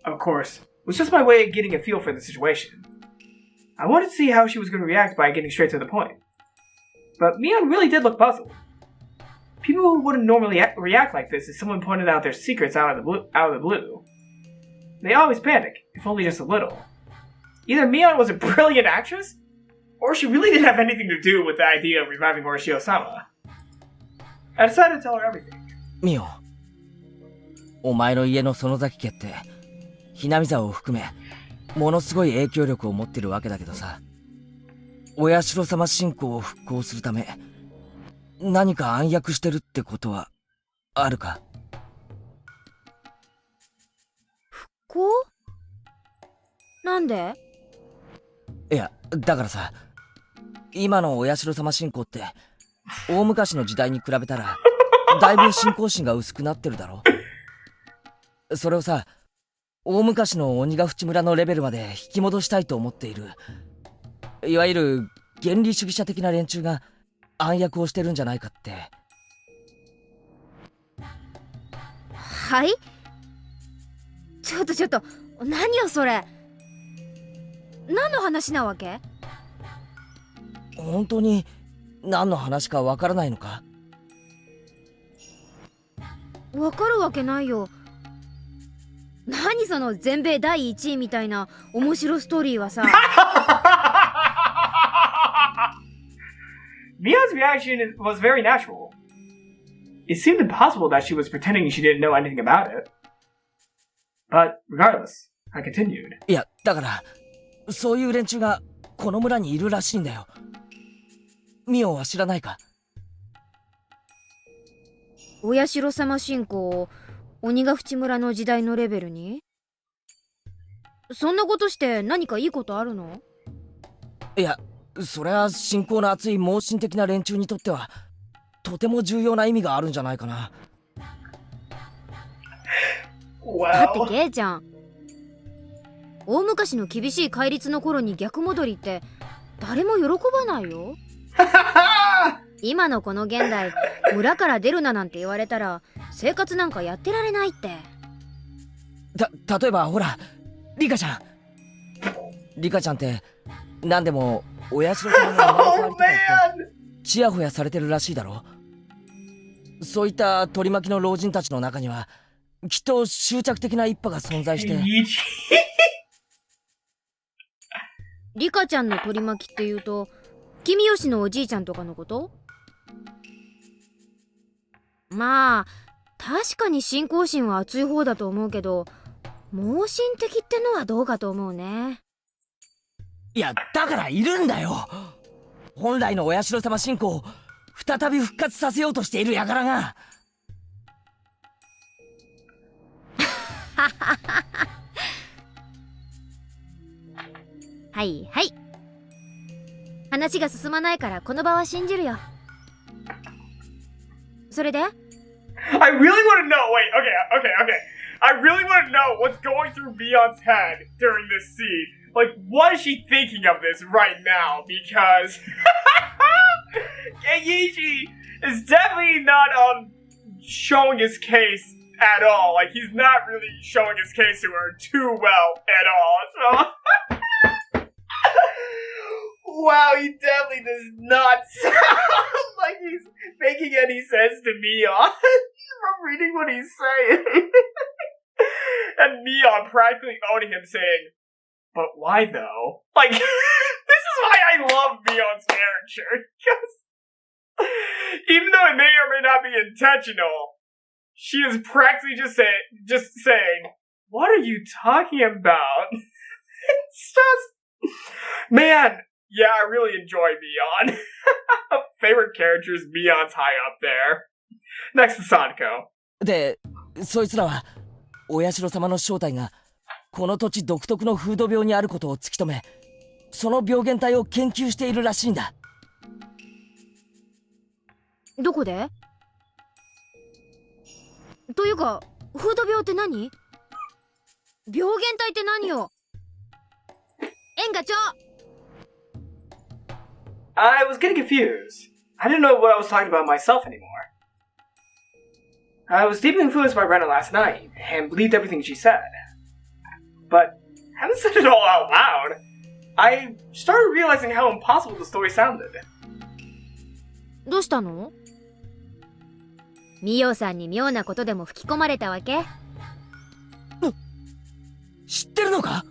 of course, was just my way of getting a feel for the situation. I wanted to see how she was going to react by getting straight to the point. But Mion really did look puzzled. People wouldn't normally react like this if someone pointed out their secrets out of the blue. They always panic, if only just a little. Either Mion was a brilliant actress, or she really didn't have anything to do with the idea of reviving Orishio-sama. I decided to tell her everything. ミオ、お前の家の園崎家ってひなみ沢を含めものすごい影響力を持ってるわけだけどさ、お社様信仰を復興するため何か暗躍してるってことはあるか？復興？なんで？いや、だからさ、今のお社様信仰って大昔の時代に比べたらだいぶ信仰心が薄くなってるだろ。それをさ、大昔の鬼ヶ淵村のレベルまで引き戻したいと思っている、いわゆる原理主義者的な連中が暗躍をしてるんじゃないかって。はい？ちょっと、何よそれ。何の話なわけ？本当に何の話かわからないのか？わかるわけないよ。何その全米第1位みたいな面白ストーリーはさ。Mion's reaction was very natural. It seemed impossible that she was pretending she didn't know anything about it. But regardless, I continued. いや、だからそういう連中がこの村にいるらしいんだよ。ミオは知らないか？お社様信仰を鬼ヶ淵村の時代のレベルに？そんなことして何かいいことあるの？いや、それは信仰の厚い盲信的な連中にとってはとても重要な意味があるんじゃないかな。だってケイちゃん、大昔の厳しい戒律の頃に逆戻りって誰も喜ばないよ。今のこの現代、村から出るななんて言われたら生活なんかやってられないって。例えばほら、リカちゃん。リカちゃんって何でもお社様の生まれ変わりとか言ってチヤホヤされてるらしいだろ。そういった取り巻きの老人たちの中にはきっと執着的な一派が存在して。リカちゃんの取り巻きっていうと君吉のおじいちゃんとかのこと？まあ確かに信仰心は厚い方だと思うけど、盲信的ってのはどうかと思うね。いや、だからいるんだよ。本来のお社様信仰を再び復活させようとしている輩が。はいはい。話が進まないからこの場は信じるよ。それで？ I really want to know. Wait, okay. I really want to know what's going through Mion's head during this scene. Like, what is she thinking of this right now? Because Keiichi is definitely not showing his case at all. Like, he's not really showing his case to her too well at all. So, wow, he definitely does not sound like he's making any sense to Mion from reading what he's saying. And Mion practically owning him saying, "But why though?" Like, this is why I love Mion's character. Because Even though it may or may not be intentional, she is practically just saying, what are you talking about? It's just... Man, yeah, I really enjoy Mion. Favorite characters, Mion's high up there. Next to Sadako. で、そいつらはお社様の正体がこの土地独特の風土病にあることを突き止め、その病原体を研究しているらしいんだ。どこで？というか、風土病って何？病原体って何よ？演歌長！ I was getting confused. I didn't know what I was talking about myself anymore. I was deeply influenced by Rena last night and believed everything she said. But having said it all out loud, I started realizing how impossible the story sounded. どうしたの？ミオさんに妙なことでも吹き込まれたわけ？知ってるのか？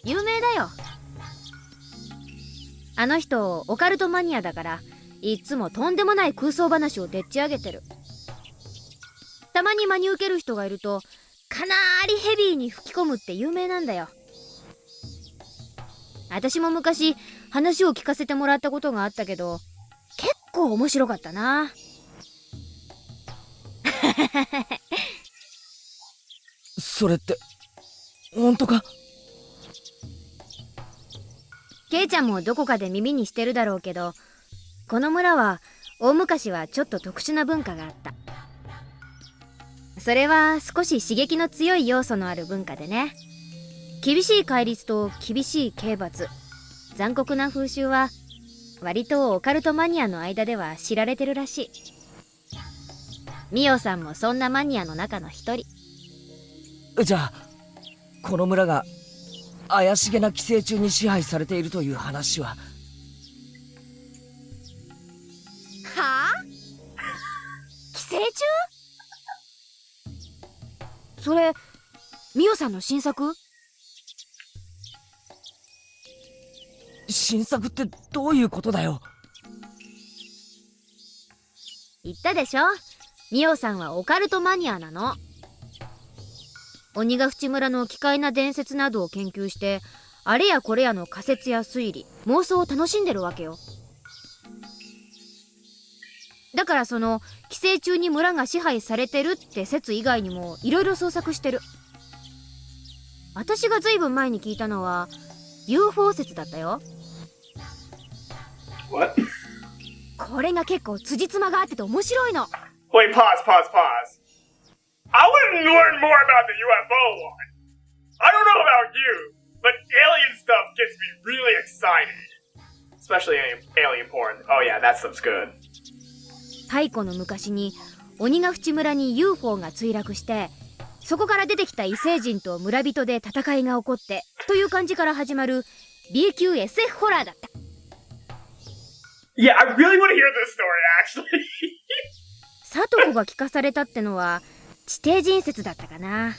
有名だよ。あの人オカルトマニアだから、いつもとんでもない空想話をでっち上げてる。たまに真に受ける人がいるとかなりヘビーに吹き込むって有名なんだよ。私も昔話を聞かせてもらったことがあったけど、結構面白かったな。それって本当か？ケイちゃんもどこかで耳にしてるだろうけど、この村は大昔はちょっと特殊な文化があった。それは少し刺激の強い要素のある文化でね。厳しい戒律と厳しい刑罰、残酷な風習は割とオカルトマニアの間では知られてるらしい。ミオさんもそんなマニアの中の一人。じゃあこの村が怪しげな寄生虫に支配されているという話は？はあ？寄生虫？それミオさんの新作？新作ってどういうことだよ？言ったでしょ、ミオさんはオカルトマニアなの。鬼ヶ淵村の奇怪な伝説などを研究して、あれやこれやの仮説や推理、妄想を楽しんでるわけよ。だからその寄生虫に村が支配されてるって説以外にもいろいろ創作してる。私がずいぶん前に聞いたのは UFO 説だったよ。 What? これが結構辻褄が合ってて面白いの。 Wait, pause. I want to learn more about the UFO one. I don't know about you, but alien stuff gets me really excited. Especially alien porn. Oh yeah, that stuff's good. 太古の昔に鬼ヶ淵村に UFO が墜落して、そこから出てきた異星人と村人で戦いが起こってという感じから始まる B 級 SF ホラーだった。 Yeah, I really want to hear this story, actually. サトコが聞かされたってのは地底人説だったかな。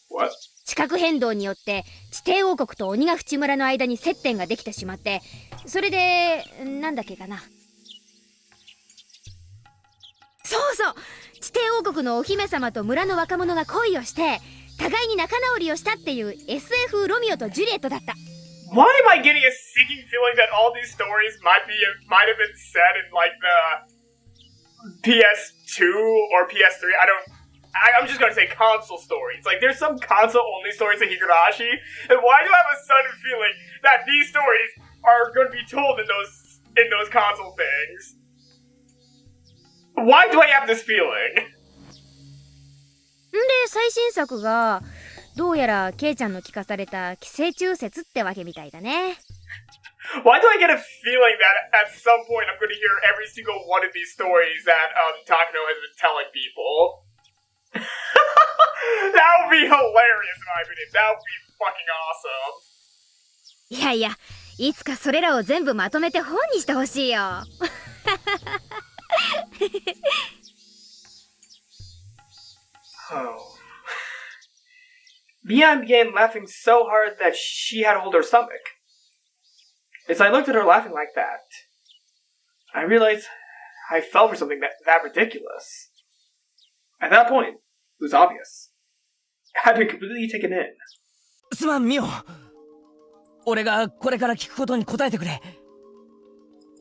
What? 地殻変動によって地底王国と鬼ヶ淵村の間に接点ができてしまって、それでなんだっけかな。そうそう、地底王国のお姫様と村の若者が恋をして互いに仲直りをしたっていう SF ロミオとジュリエットだった。 Why am I getting a sinking feeling that all these stories might have been said in like the PS2 or PS3? I'm just gonna say console stories. Like there's some console only stories in Higurashi, and why do I have a sudden feeling that these stories are gonna be told in those console things? Why do I have this feeling? んで最新作がどうやらケイちゃんの聞かされた寄生虫説ってわけみたいだね。 Why do I get a feeling that at some point I'm gonna hear every single one of these stories that Takano has been telling people? That would be hilarious in my opinion. That would be fucking awesome. いやいや、いつかそれらを全部まとめて本にしてほしいよ。Oh. Mion began laughing so hard that she had to hold her stomach. As I looked at her laughing like that, I realized I fell for something that ridiculous. At that point, it was obvious. I had been completely taken in. すまんミオ。俺がこれから聞くことに答えてくれ。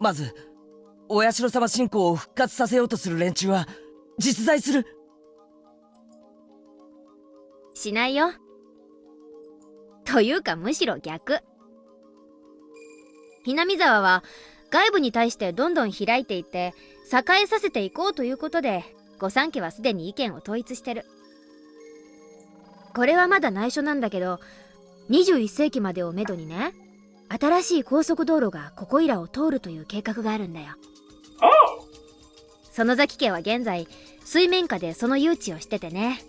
まずお社様信仰を復活させようとする連中は実在する？しないよ。というかむしろ逆。ひなみ沢は外部に対してどんどん開いていって栄えさせていこうということで、御三家はすでに意見を統一してる。これはまだ内緒なんだけど、21世紀までをめどにね、新しい高速道路がここいらを通るという計画があるんだよ。園崎家は現在水面下でその誘致をしててね。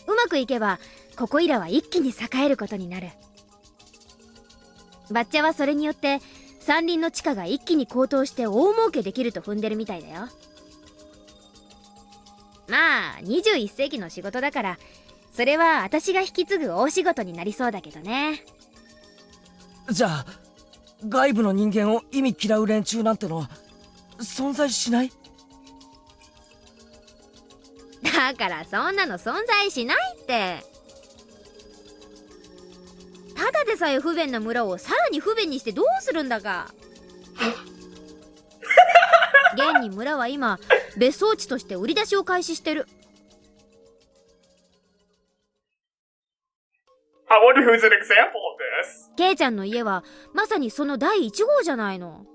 うまくいけばここいらは一気に栄えることになる。バッチャはそれによって山林の地価が一気に高騰して大儲けできると踏んでるみたいだよ。まあ21世紀の仕事だから、それは私が引き継ぐ大仕事になりそうだけどね。じゃあ外部の人間を意味嫌う連中なんてのは存在しない？だからそんなの存在しないって。ただでさえ不便な村をさらに不便にしてどうするんだか。現に村は今別荘地として売り出しを開始してる。I wonder who's an example of this. ケイちゃんの家はまさにその第1号じゃないの。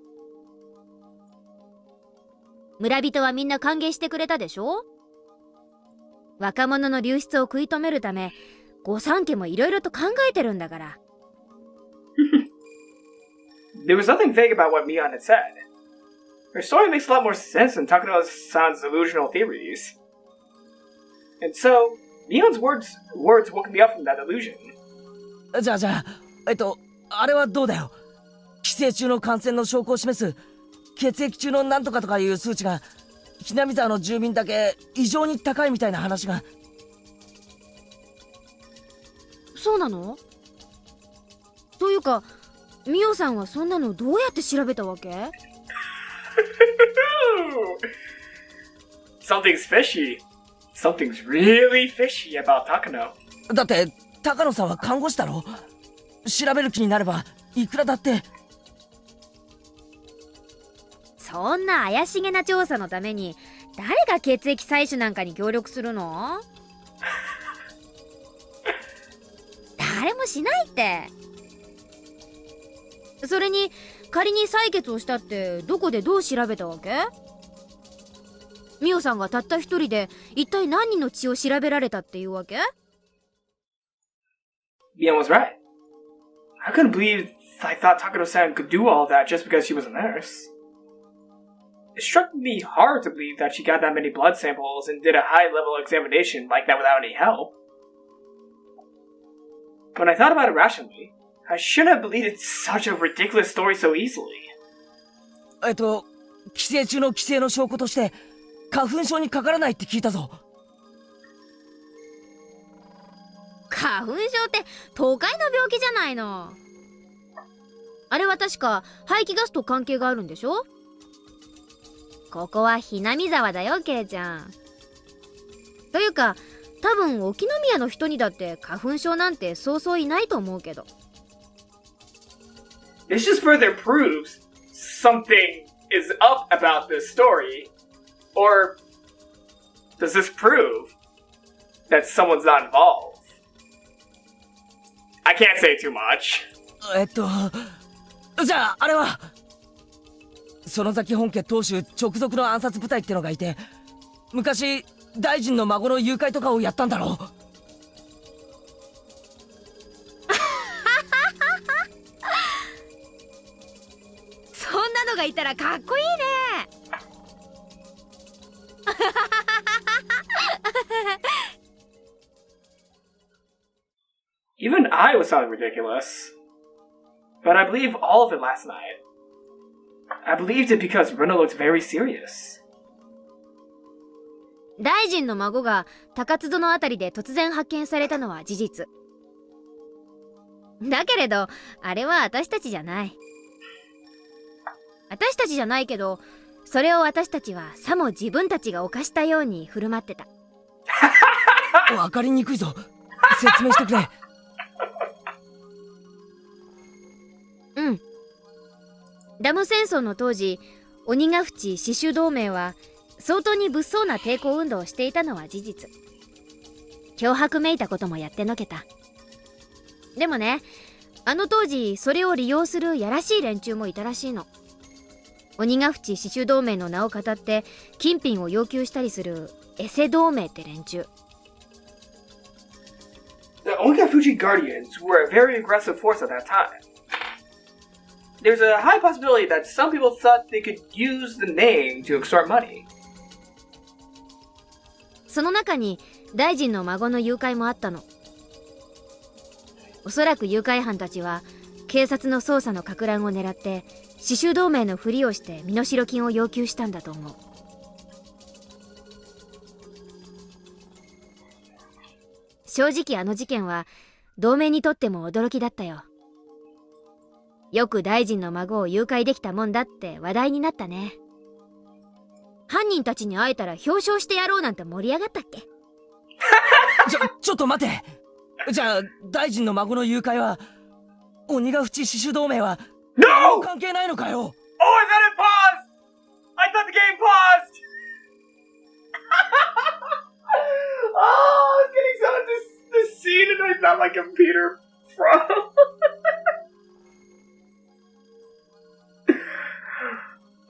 村人はみんな歓迎してくれたでしょ。若者の流出を食い止めるため御三家もいろいろと考えてるんだから。There was nothing vague about what Mion had said. Her story makes a lot more sense than Takano-san's delusional theories. And so, Mion's words woke me up from that illusion. じゃああれはどうだよ。寄生虫の感染の証拠を示す血液中のなんとかとかいう数値がひなみ沢の住民だけ異常に高いみたいな話が。そうなの？というかミオさんはそんなのどうやって調べたわけ？ Something's fishy. Something's really fishy about Takano. だって高野さんは看護師だろ。調べる気になればいくらだって。そんな怪しげな調査のために誰が血液採取なんかに協力するの？誰もしないって。それに仮に採血をしたってどこでどう調べたわけ？ミオさんがたった一人で一体何人の血を調べられたっていうわけ？ Mion was right. I couldn't believe I thought Takano-san could do all that just because she was a nurse. It struck me hard to believe that she got that many blood samples and did a high-level examination like that without any help. When I thought about it rationally, I shouldn't have believed such a ridiculous story so easily. 寄生虫の寄生の証拠として花粉症にかからないって聞いたぞ。花粉症って都会の病気じゃないの。あれは確か排気ガスと関係があるんでしょ？ここはひなみ沢だよ、ケイちゃん。というか多分沖宮の人にだって花粉症なんてそうそういないと思うけど。This just further proves something is up about this story. Or does this prove that someone's not involved? I can't say too much. じゃああれは園崎本家当主直属の暗殺部隊ってのがいて、昔大臣の孫の誘拐とかをやったんだろう。そんなのがいたらかっこいいね。Even I was sounding ridiculous. But I believe all of it last night. I believed it because Rena looked very serious. 大臣の孫が高津戸のあたりで突然発見されたのは事実。だけれどあれは私たちじゃない。私たちじゃないけど、それを私たちはさも自分たちが犯したように振る舞ってた。わかりにくいぞ。説明してくれ。うん。ダム戦争の当時、鬼ヶ淵死守同盟は相当に物騒な抵抗運動をしていたのは事実。脅迫めいたこともやってのけた。でもね、あの当時それを利用するやらしい連中もいたらしいの。鬼ヶ淵死守同盟の名を語って金品を要求したりするエセ同盟って連中。The Onikafuji Guardians were a very aggressive force at that time. There's a high possibility that some people thought they could use the name to extort money. その中に大臣の孫の誘拐もあったの。おそらく誘拐犯たちは警察の捜査の撹乱を狙って死守同盟のふりをして身代金を要求したんだと思う。正直あの事件は同盟にとっても驚きだったよ。よく大臣の孫を誘拐できたもんだって話題になったね。犯人たちに会えたら表彰してやろうなんて盛り上がったっけ？ちょっと待て。じゃあ大臣の孫の誘拐は鬼ヶ淵死守同盟は No! 関係ないのかよ。 Oh, I thought it paused! I thought the game paused! Oh, I was getting some of this scene and I thought my computer froze.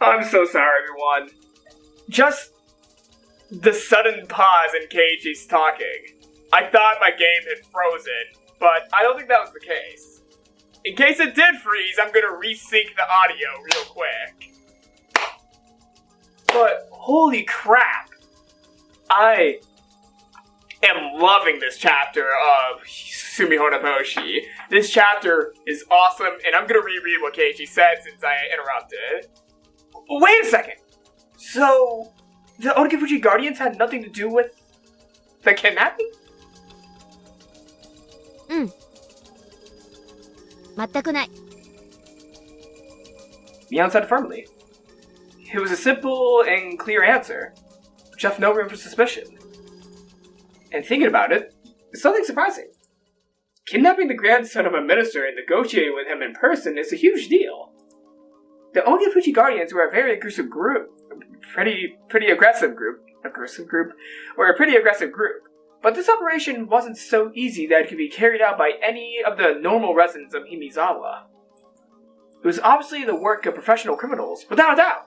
I'm so sorry, everyone. Just the sudden pause in Keiichi's talking. I thought my game had frozen, but I don't think that was the case. In case it did freeze, I'm gonna resync the audio real quick. But holy crap! I am loving this chapter of Tsumihoroboshi. This chapter is awesome, and I'm gonna reread what Keiichi said since I interrupted. Wait a second! So, the Onikafuji Guardians had nothing to do with the kidnapping? うん。全くない。Mion said firmly. It was a simple and clear answer, which left no room for suspicion. And thinking about it, it's something surprising. Kidnapping the grandson of a minister and negotiating with him in person is a huge deal. The Onikafuji Guardians were a very aggressive group. Pretty aggressive group. Were a pretty aggressive group. But this operation wasn't so easy that it could be carried out by any of the normal residents of Himizawa. It was obviously the work of professional criminals, without a doubt.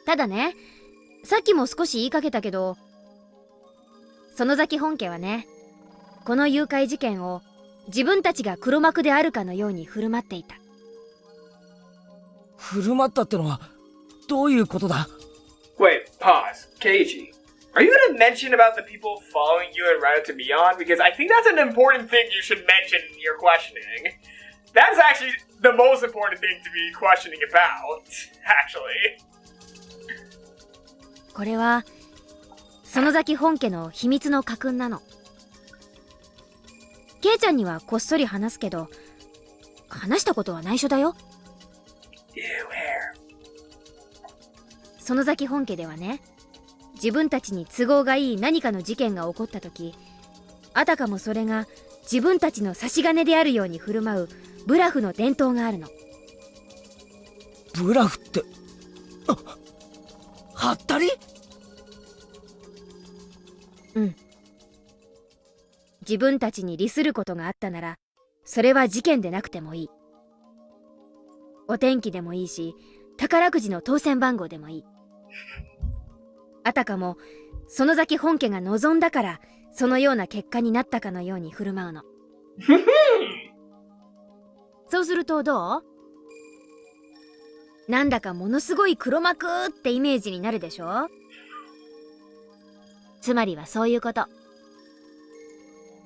ただね、さっきも少し言いかけたけど、園崎本家はね、この誘拐事件を自分たちが黒幕であるかのように振る舞っていた。振る舞ったってのはどういうことだ？ Wait, pause. Keiichi, are you going to mention about the people following you and Rena to Beyond? Because I think that's an important thing you should mention in your questioning. That's actually the most important thing to be questioning about, actually. これは園崎本家の秘密の家訓なの。ケイちゃんにはこっそり話すけど、話したことは内緒だよ。園崎本家ではね、自分たちに都合がいい何かの事件が起こった時、あたかもそれが自分たちの差し金であるように振る舞うブラフの伝統があるの。ブラフって、はったり？うん。自分たちに利することがあったなら、それは事件でなくてもいい。お天気でもいいし、宝くじの当選番号でもいい。あたかも園崎本家が望んだからそのような結果になったかのように振る舞うの。そうするとどう？なんだかものすごい黒幕ってイメージになるでしょ？つまりはそういうこと。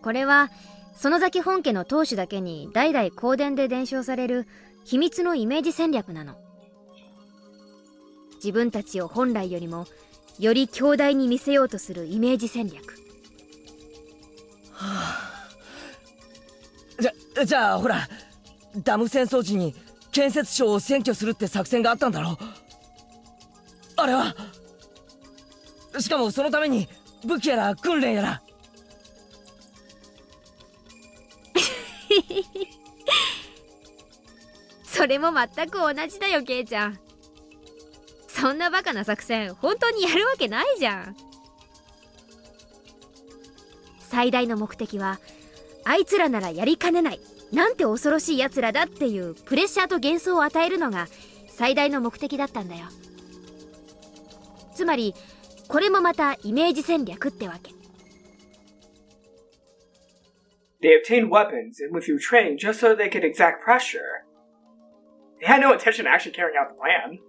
これは園崎本家の当主だけに代々公伝で伝承される秘密のイメージ戦略なの。自分たちを本来よりもより強大に見せようとするイメージ戦略。じゃあほら、ダム戦争時に建設省を占拠するって作戦があったんだろ。あれは。しかもそのために武器やら訓練やら。それも全く同じだよ、ケイちゃん。そんなバカな作戦本当にやるわけないじゃん。最大の目的はあいつらならやりかねない、なんて恐ろしいやつらだっていうプレッシャーと幻想を与えるのが最大の目的だったんだよ。つまりこれもまたイメージ戦略ってわけ。 They obtained weapons and went through training just so they could exact pressure. They had no intention of actually carrying out the plan.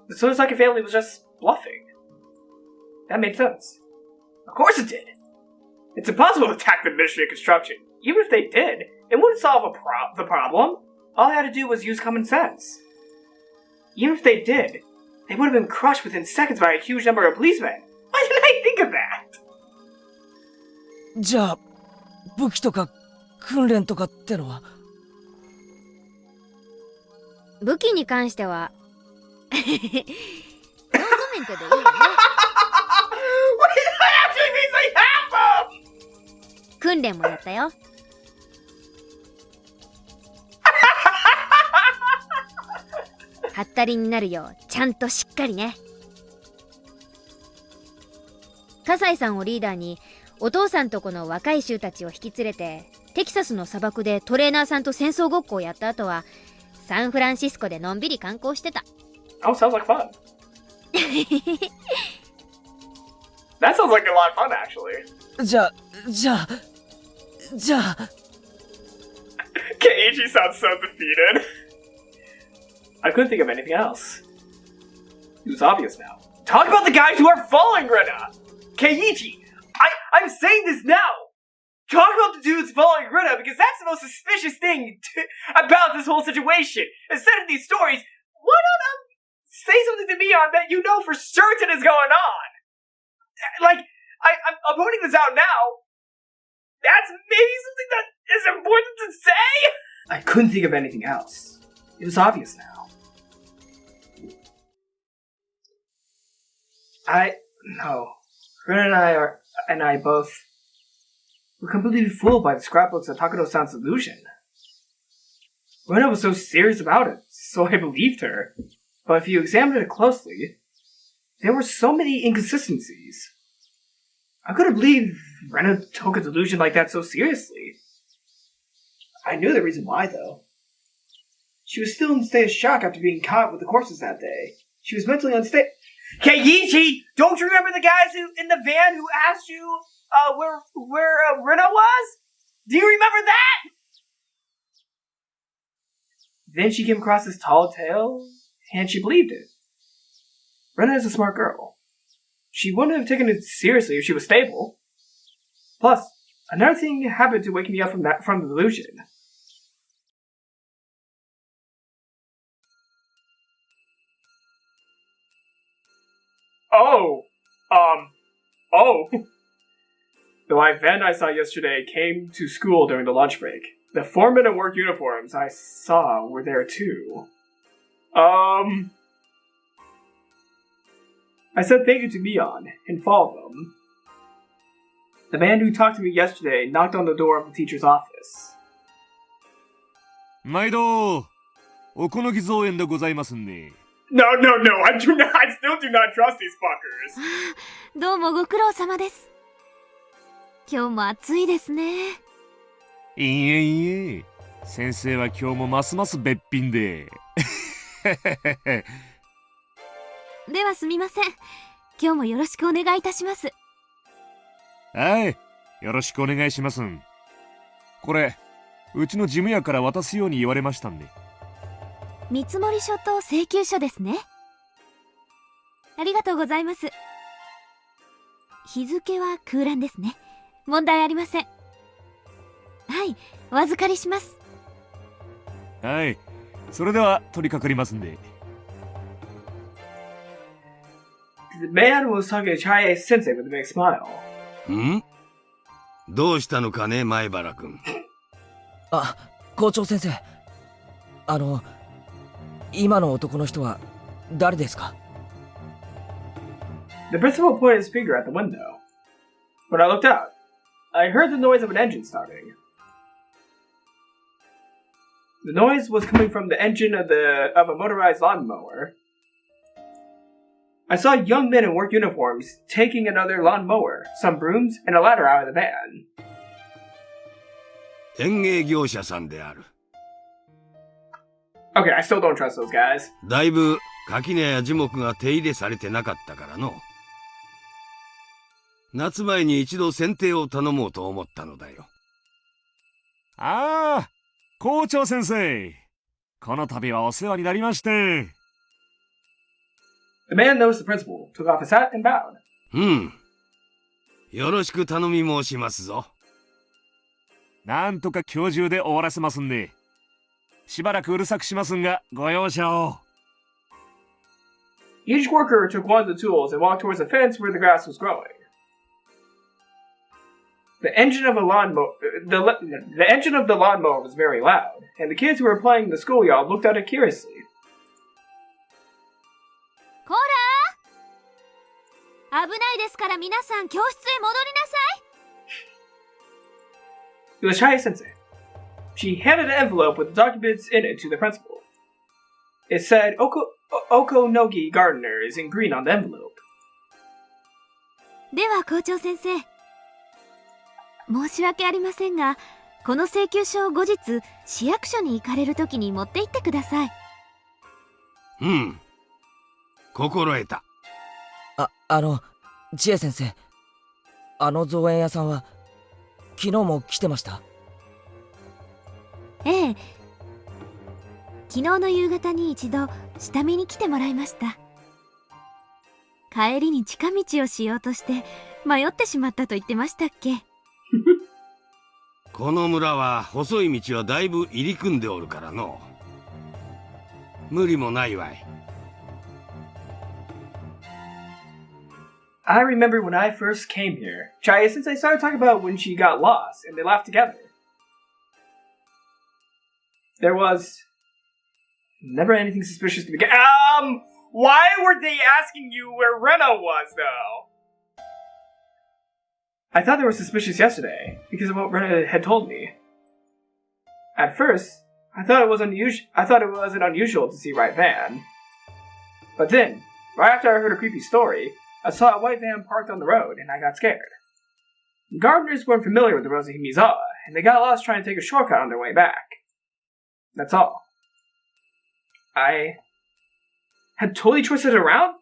The Suzuragi family was just bluffing. That made sense. Of course it did. It's impossible to attack the Ministry of Construction. Even if they did, it wouldn't solve the problem. All they had to do was use common sense. Even if they did, they would have been crushed within seconds by a huge number of policemen. Why didn't I think of that? じゃあ武器とか訓練とかってのは。武器に関してはノーコメントでいいよね。What did I actually mean say half of? 訓練もやったよ。はったりになるようちゃんとしっかりね。葛西さんをリーダーにお父さんとこの若い衆たちを引き連れてテキサスの砂漠でトレーナーさんと戦争ごっこをやった後はサンフランシスコでのんびり観光してた。Oh, sounds like fun. That sounds like a lot of fun, actually. じゃあ Keiichi sounds so defeated. I couldn't think of anything else. It was obvious now. Talk about the guys who are following Rena! Keiichi! I'm saying this now! Talk about the dudes following Rena because that's the most suspicious thing about this whole situation. Instead of these stories, why not say something to me on that you know for certain is going on? Like, I'm putting this out now. That's maybe something that is important to say? I couldn't think of anything else. It was obvious now. No. Rena and I both were completely fooled by the scrapbooks of Takano-san's illusion. Rena was so serious about it, so I believed her. But if you examined it closely, there were so many inconsistencies. I couldn't believe Rena took a delusion like that so seriously. I knew the reason why, though. She was still in a state of shock after being caught with the corpses that day. She was mentally unstable. Keiichi! Don't you remember the guys in the van who asked you where Rena was? Do you remember that? Then she came across this tall tale, and she believed it. Rena is a smart girl. She wouldn't have taken it seriously if she was stable. Plus, another thing happened to wake me up from the delusion. The white van I saw yesterday came to school during the lunch break. The foremen in work uniforms I saw were there too. I said thank you to Mion and followed them. The man who talked to me yesterday knocked on the door of the teacher's office. 毎度おこのぎ造園でございますね。No, I still do not trust these fuckers. どうもご苦労様です。今日も暑いですね。いいえいいえ、先生は今日もますますべっぴんで。ではすみません。今日もよろしくお願いいたします。はい、よろしくお願いします。これ、うちの事務屋から渡すように言われましたんで。見積書と請求書ですね。ありがとうございます。日付は空欄ですね。問題ありません。はい、お預かりします。はい、それでは取り掛かりますんで。The man was talking to Chie-sensei with a big smile. ん？どうしたのかね、前原くん。あ、校長先生。今の男の人は誰ですか？ The principal pointed his finger at the window. When I looked out, I heard the noise of an engine starting. The noise was coming from the engine of a motorized lawnmower. I saw young men in work uniforms taking another lawnmower, some brooms, and a ladder out of the van. 園芸業者さんである。 Okay, I still don't trust those guys. だいぶ垣根や樹木が手入れされてなかったからの。夏前に一度剪定を頼もうと思ったのだよ。ああ、校長先生。この度はお世話になりまして。The man noticed the principal, took off his hat, and bowed. うん。よろしく頼み申しますぞ。なんとか今日中で終わらせますんで。しばらくうるさくしますんが、ご容赦を。Each worker took one of the tools and walked towards the fence where the grass was growing. The engine of the lawnmower was very loud, and the kids who were playing in the schoolyard looked at it curiously. こらー！危ないですから皆さん教室へ戻りなさい。It was Chaya Sensei. She handed an envelope with the documents in it to the principal. It said Okonogi Gardeners in green on the envelope. では校長先生。申し訳ありませんが、この請求書を後日市役所に行かれるときに持って行ってください。うん。心得た。千恵先生。造園屋さんは昨日も来てました？ええ。昨日の夕方に一度下見に来てもらいました。帰りに近道をしようとして迷ってしまったと言ってましたっけ？この村は細い道はだいぶ入り組んでおるからの。無理もないわい。I remember when I first came here, Chaya Sensei started talking about when she got lost, and they laughed together. There was never anything suspicious to begin. Why were they asking you where Rena was, though? I thought they were suspicious yesterday, because of what Rena had told me. At first, I thought it wasn't unusual to see Right Van. But then, right after I heard a creepy story, I saw a white van parked on the road, and I got scared. The gardeners weren't familiar with the roads of Himizawa, and they got lost trying to take a shortcut on their way back. That's all. I had totally twisted it around?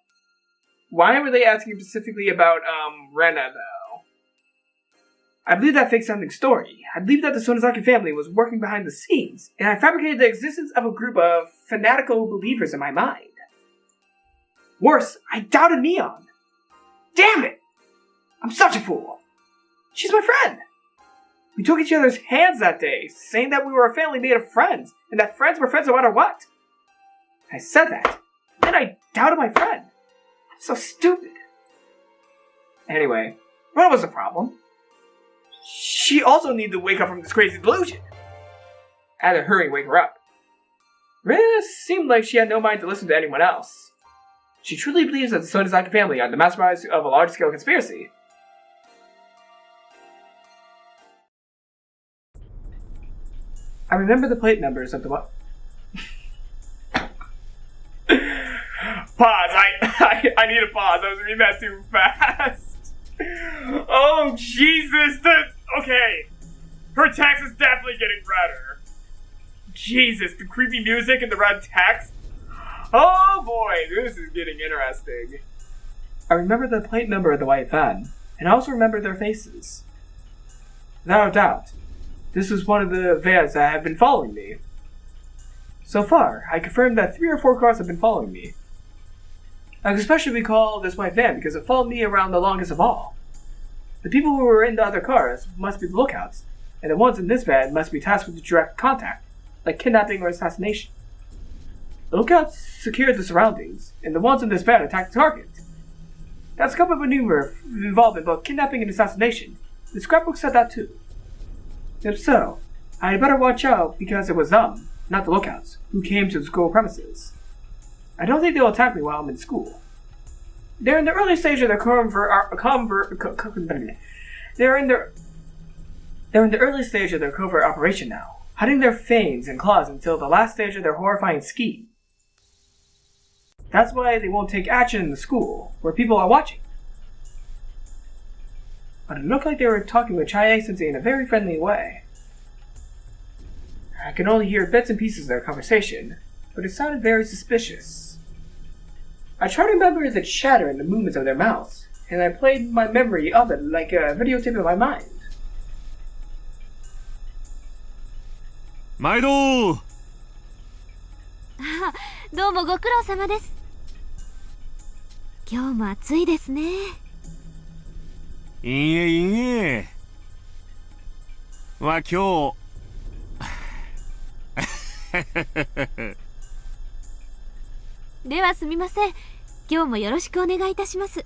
Why were they asking specifically about, Rena, though? I believe that fake-sounding story. I believe that the Suzuragi family was working behind the scenes, and I fabricated the existence of a group of fanatical believers in my mind. Worse, I doubted Neon. Damn it! I'm such a fool. She's my friend. We took each other's hands that day, saying that we were a family made of friends, and that friends were friends no matter what. I said that. Then I doubted my friend. I'm so stupid. Anyway, what was the problem? She also needed to wake up from this crazy delusion. I had to hurry and wake her up. Rena seemed like she had no mind to listen to anyone else. She truly believes that the Suzuragi family are the masterminds of a large-scale conspiracy. I remember the plate numbers of the Pause. I need a pause. I was reading that too fast. Oh, Jesus. Okay. Her text is definitely getting redder. Jesus, the creepy music and the red text. Oh boy, this is getting interesting. I remember the plate number of the white van, and I also remember their faces. Without a doubt, this was one of the vans that have been following me. So far, I confirmed that 3 or 4 cars have been following me. I can especially recall this white van because it followed me around the longest of all. The people who were in the other cars must be the lookouts, and the ones in this van must be tasked with direct contact, like kidnapping or assassination. The lookouts secured the surroundings, and the ones in this van attacked the target. That scope of maneuver involved in both kidnapping and assassination. The scrapbook said that too. If so, I'd better watch out because it was them, not the lookouts, who came to the school premises. I don't think they'll attack me while I'm in school. They're in the early stage of their early stage of their covert operation now, hiding their fangs and claws until the last stage of their horrifying scheme. That's why they won't take action in the school, where people are watching. But it looked like they were talking with Chie-sensei in a very friendly way. I could only hear bits and pieces of their conversation, but it sounded very suspicious. I tried to remember the chatter and the movements of their mouths, and I played my memory of it like a videotape in my mind. 毎度。どうもご苦労様です。今日も暑いですね。いいえいいえ。今日。ではすみません。今日もよろしくお願いいたします。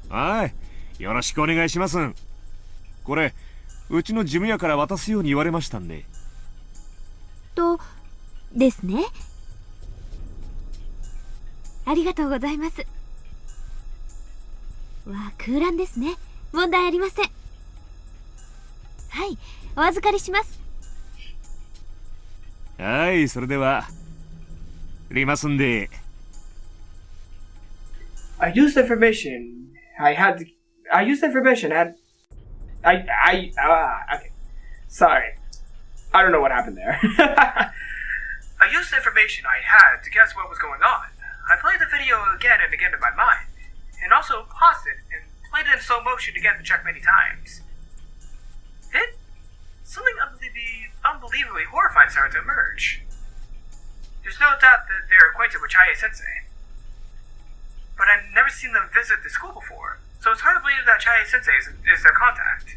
はい、よろしくお願いします。これ、うちの事務屋から渡すように言われましたんで。と、ですね。ありがとうございます。空欄ですね。問題ありません。はい、お預かりします。はい、それでは。りますんで。I used information okay. Sorry. I don't know what happened there. I used the information I had to guess what was going on. I played the video again and again in my mind, and also paused it and played it in slow motion again to check many times. Then, something unbelievably horrifying started to emerge. There's no doubt that they're acquainted with Chie-sensei. But I've never seen them visit the school before, so it's hard to believe that Chie-sensei is their contact.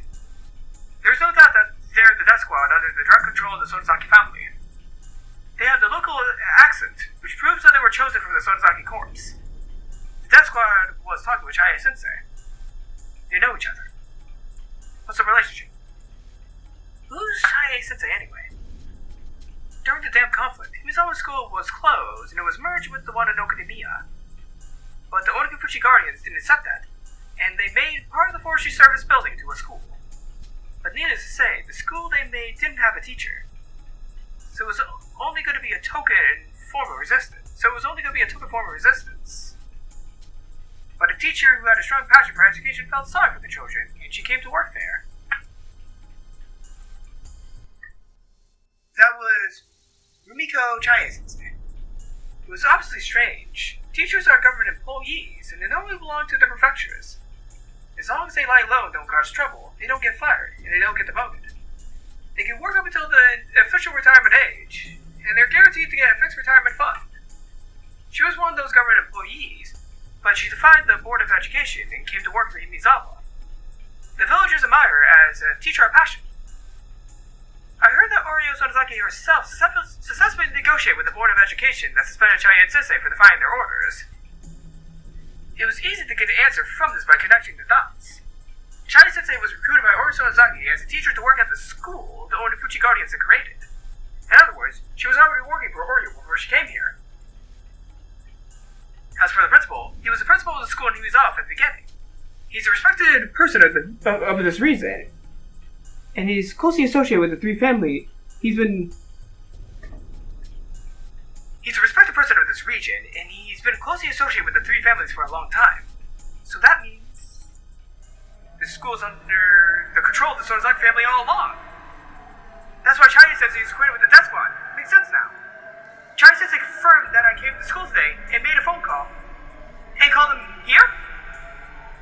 There's no doubt that they're the death squad under the direct control of the Suzuragi family. They have the local accent, which proves that they were chosen from the Suzuragi corps. The death squad was talking with Chie-sensei. They know each other. What's the relationship? Who's Chie-sensei anyway? During the damn conflict, Misawa School was closed and it was merged with the one in Okuniya. But the Onigufuchi Guardians didn't accept that, and they made part of the forestry service building to a school. But needless to say, the school they made didn't have a teacher. So it was only going to be a token form of resistance. But a teacher who had a strong passion for education felt sorry for the children, and she came to work there. That was Rumiko Chie-sensei. It was obviously strange. Teachers are government employees, and they normally belong to the prefectures. As long as they lie low and don't cause trouble, they don't get fired, and they don't get demoted. They can work up until the official retirement age, and they're guaranteed to get a fixed retirement fund. She was one of those government employees, but she defied the Board of Education and came to work for Himizawa. The villagers admire her as a teacher of passion. I heard that Oreo Suzuragi herself successfully negotiated with the Board of Education that suspended Chie-sensei for defying their orders. It was easy to get an answer from this by connecting the dots. Chie-sensei was recruited by Oreo Suzuragi as a teacher to work at the school the Onigufuchi Guardians had created. In other words, she was already working for Oreo before she came here. As for the principal, he was the principal of the school and he was off at the beginning. He's a respected person of this reason, and he's closely associated with the three family. He's a respected person of this region, and he's been closely associated with the three families for a long time. So that means the school's under the control of the Suzuragi family all along. That's why Chie-sensei is acquainted with the death squad. Makes sense now. Chie-sensei confirmed that I came to school today and made a phone call. And called him here?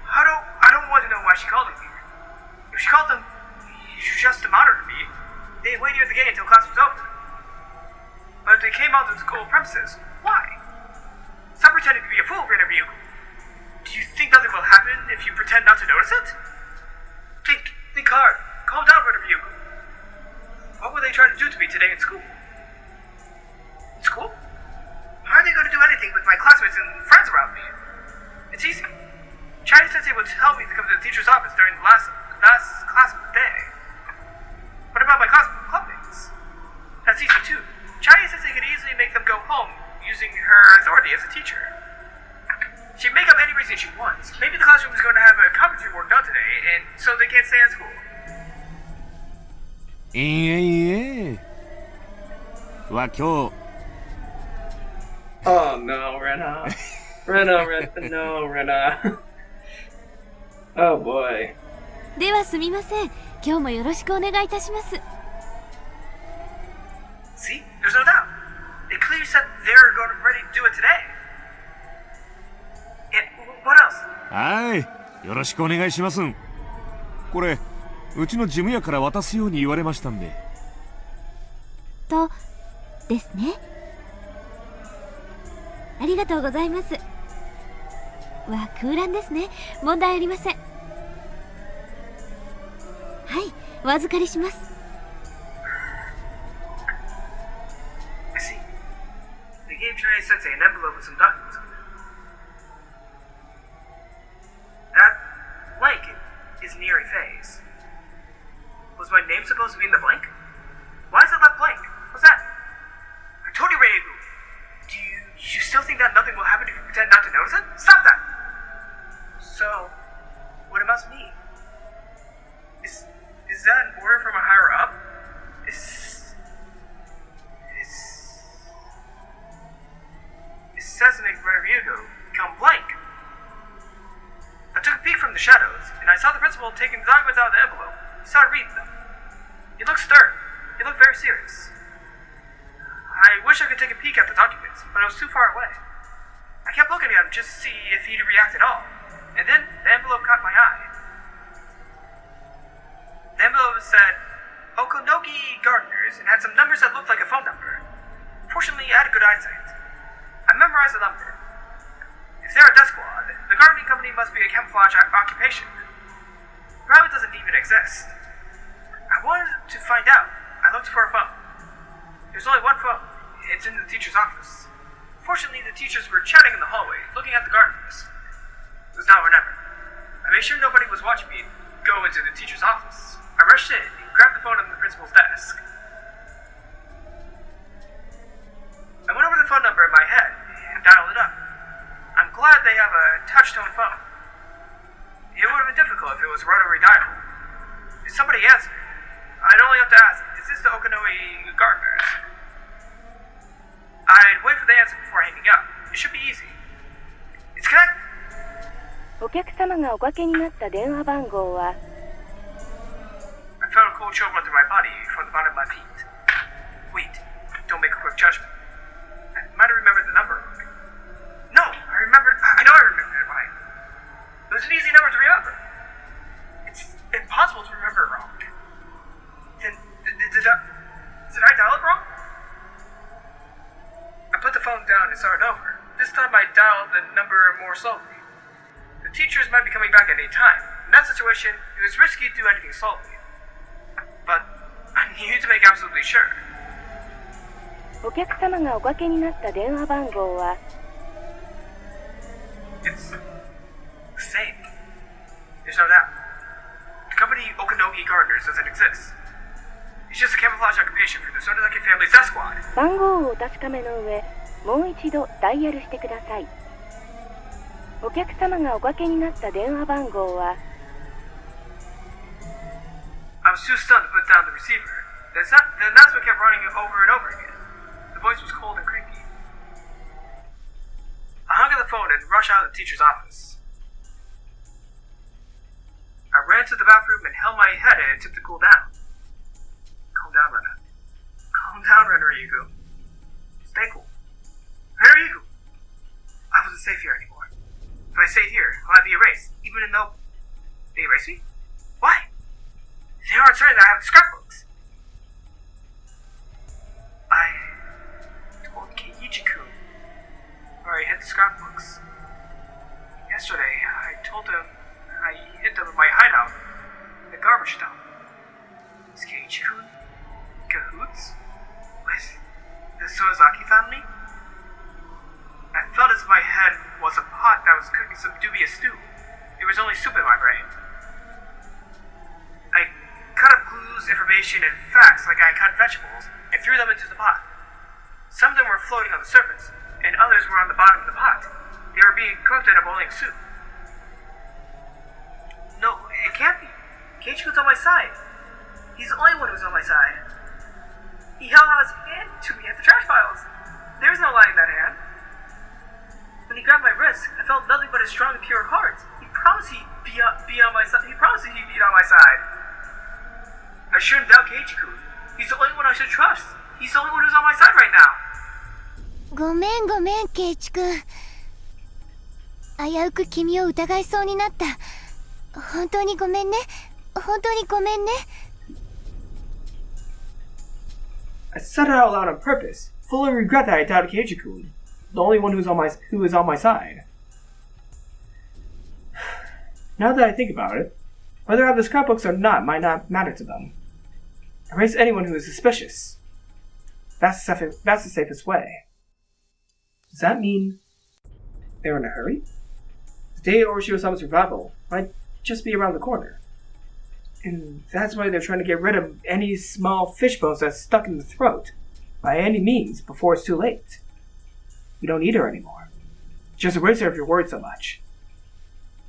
I don't want to know why she called him here. If she called him just to monitor me, they'd wait near the gate until class was over. But if they came out to the school premises, why? Stop pretending to be a fool, Rena. Do you think nothing will happen if you pretend not to notice it? Think hard. Calm down, Rena. What will they try to do to me today in school? In school? How are they going to do anything with my classmates and friends around me? It's easy. Chie-sensei would tell me to come to the teacher's office during the last class of the day. But What about my clubmates? That's easy too. Chai says they could easily make them go home using her authority as a teacher. She'd make up any reason she wants. Maybe the classroom is going to have a carpentry work done today, and so they can't stay at school. いえいえ。は今日。Oh no, Rena. Rena, no, Rena. Oh boy. ではすみません。今日もよろしくお願いいたします。See? There's no doubt. It clearly said they're going ready to do it today. And what else? はい。よろしくお願いします。これ、うちの事務屋から渡すように言われましたんで。と、ですね。ありがとうございます。わ、空欄ですね。問題ありません。はい、お預かりします。I see. They gave Chinese Sensei an envelope with some documents on it. That blank is an eerie phase. Was my name supposed to be in the blank? Why is it left blank? What's that? I told you, Reigu. Do you still think that nothing will happen if you pretend not to notice it? Stop that! So, what it must mean? Is that an order from a higher up? It says to make Ryugo become blank. I took a peek from the shadows, and I saw the principal taking the documents out of the envelope. He started reading them. He looked stern. He looked very serious. I wish I could take a peek at the documents, but I was too far away. I kept looking at him just to see if he'd react at all, and then the envelope caught my eye. The envelope said Okonogi Gardeners and had some numbers that looked like a phone number. Fortunately, I had good eyesight. I memorized the number. If they're a death squad, the gardening company must be a camouflage occupation. Probably doesn't even exist. I wanted to find out. I looked for a phone. There's only one phone. It's in the teacher's office. Fortunately, the teachers were chatting in the hallway, looking at the gardeners. It was now or never. I made sure nobody was watching me go into the teacher's office. I rushed in and grabbed the phone on the principal's desk. I went over the phone number in my head and dialed it up. I'm glad they have a touch-tone phone. It would have been difficult if it was rotary dial. If somebody answered, I'd only have to ask, is this the Okonoe Gardeners? I'd wait for the answer before hanging up. It should be easy. It's connected. お客様がおかけになった電話番号は I felt a cold chill run through my body from the bottom of my feet. Wait, don't make a quick judgment. I might have remembered the number wrong. No, I know I remembered it right. It was an easy number to remember. It's impossible to remember it wrong. Then, did I dial it wrong? I put the phone down and started over. This time I dialed the number more slowly. The teachers might be coming back at any time. In that situation, it was risky to do anything slowly. But I needed to make absolutely sure. お客様がおかけになった電話番号は It's the same. There's no doubt. The company Okonogi Gardeners doesn't exist. It's just a camouflage occupation for the Suzuragi family's death squad. 番号をお確かめの上、もう一度ダイヤルしてください。お客様がおかけになった電話番号は I was too stunned to put down the receiver. The announcement kept running over and over again. The voice was cold and creepy. I hung up the phone and rushed out of the teacher's office. I ran to the bathroom and held my head in an attempt to cool down. Calm down, Rena. Calm down, Ryugo. Stay cool. Ryugo! I wasn't safe here anymore. If I stayed here, I'll be erased, even though... They erase me? Why? They aren't certain that I have the scrapbooks. I told Keiichi-kun where I hid the scrapbooks. Yesterday, I told him I hid them in my hideout in the garbage dump. Is Keiichi-kun in cahoots with the Suzuragi family? I felt as if my head was a pot that was cooking some dubious stew. There was only soup in my brain. I cut up clues information and facts like I cut vegetables and threw them into the pot. Some of them were floating on the surface, and others were on the bottom of the pot. They were being cooked in a boiling soup. No, it can't be. Keiichi's on my side. He's the only one who's on my side. He held out his hand to me at the trash piles. There was no lie in that hand. When he grabbed my wrist, I felt nothing but his strong and pure heart. He promised he'd be on my side. He promised he'd be on my side. I shouldn't doubt Keiichi-kun. He's the only one I should trust. He's the only one who's on my side right now. ごめんごめん、ケイチ君。危うく君を疑いそうになった。本当にごめんね。本当にごめんね。I said it out loud on purpose, fully regret that I doubted Keiichi-kun, the only one who is on my side. Now that I think about it, whether I have the scrapbooks or not might not matter to them. Erase anyone who is suspicious. That's the safest way. Does that mean they're in a hurry? The day Orochi-sama's revival might just be around the corner. And that's why they're trying to get rid of any small fish bones that's stuck in the throat, by any means, before it's too late. We don't need her anymore. Just erase her if you're worried so much.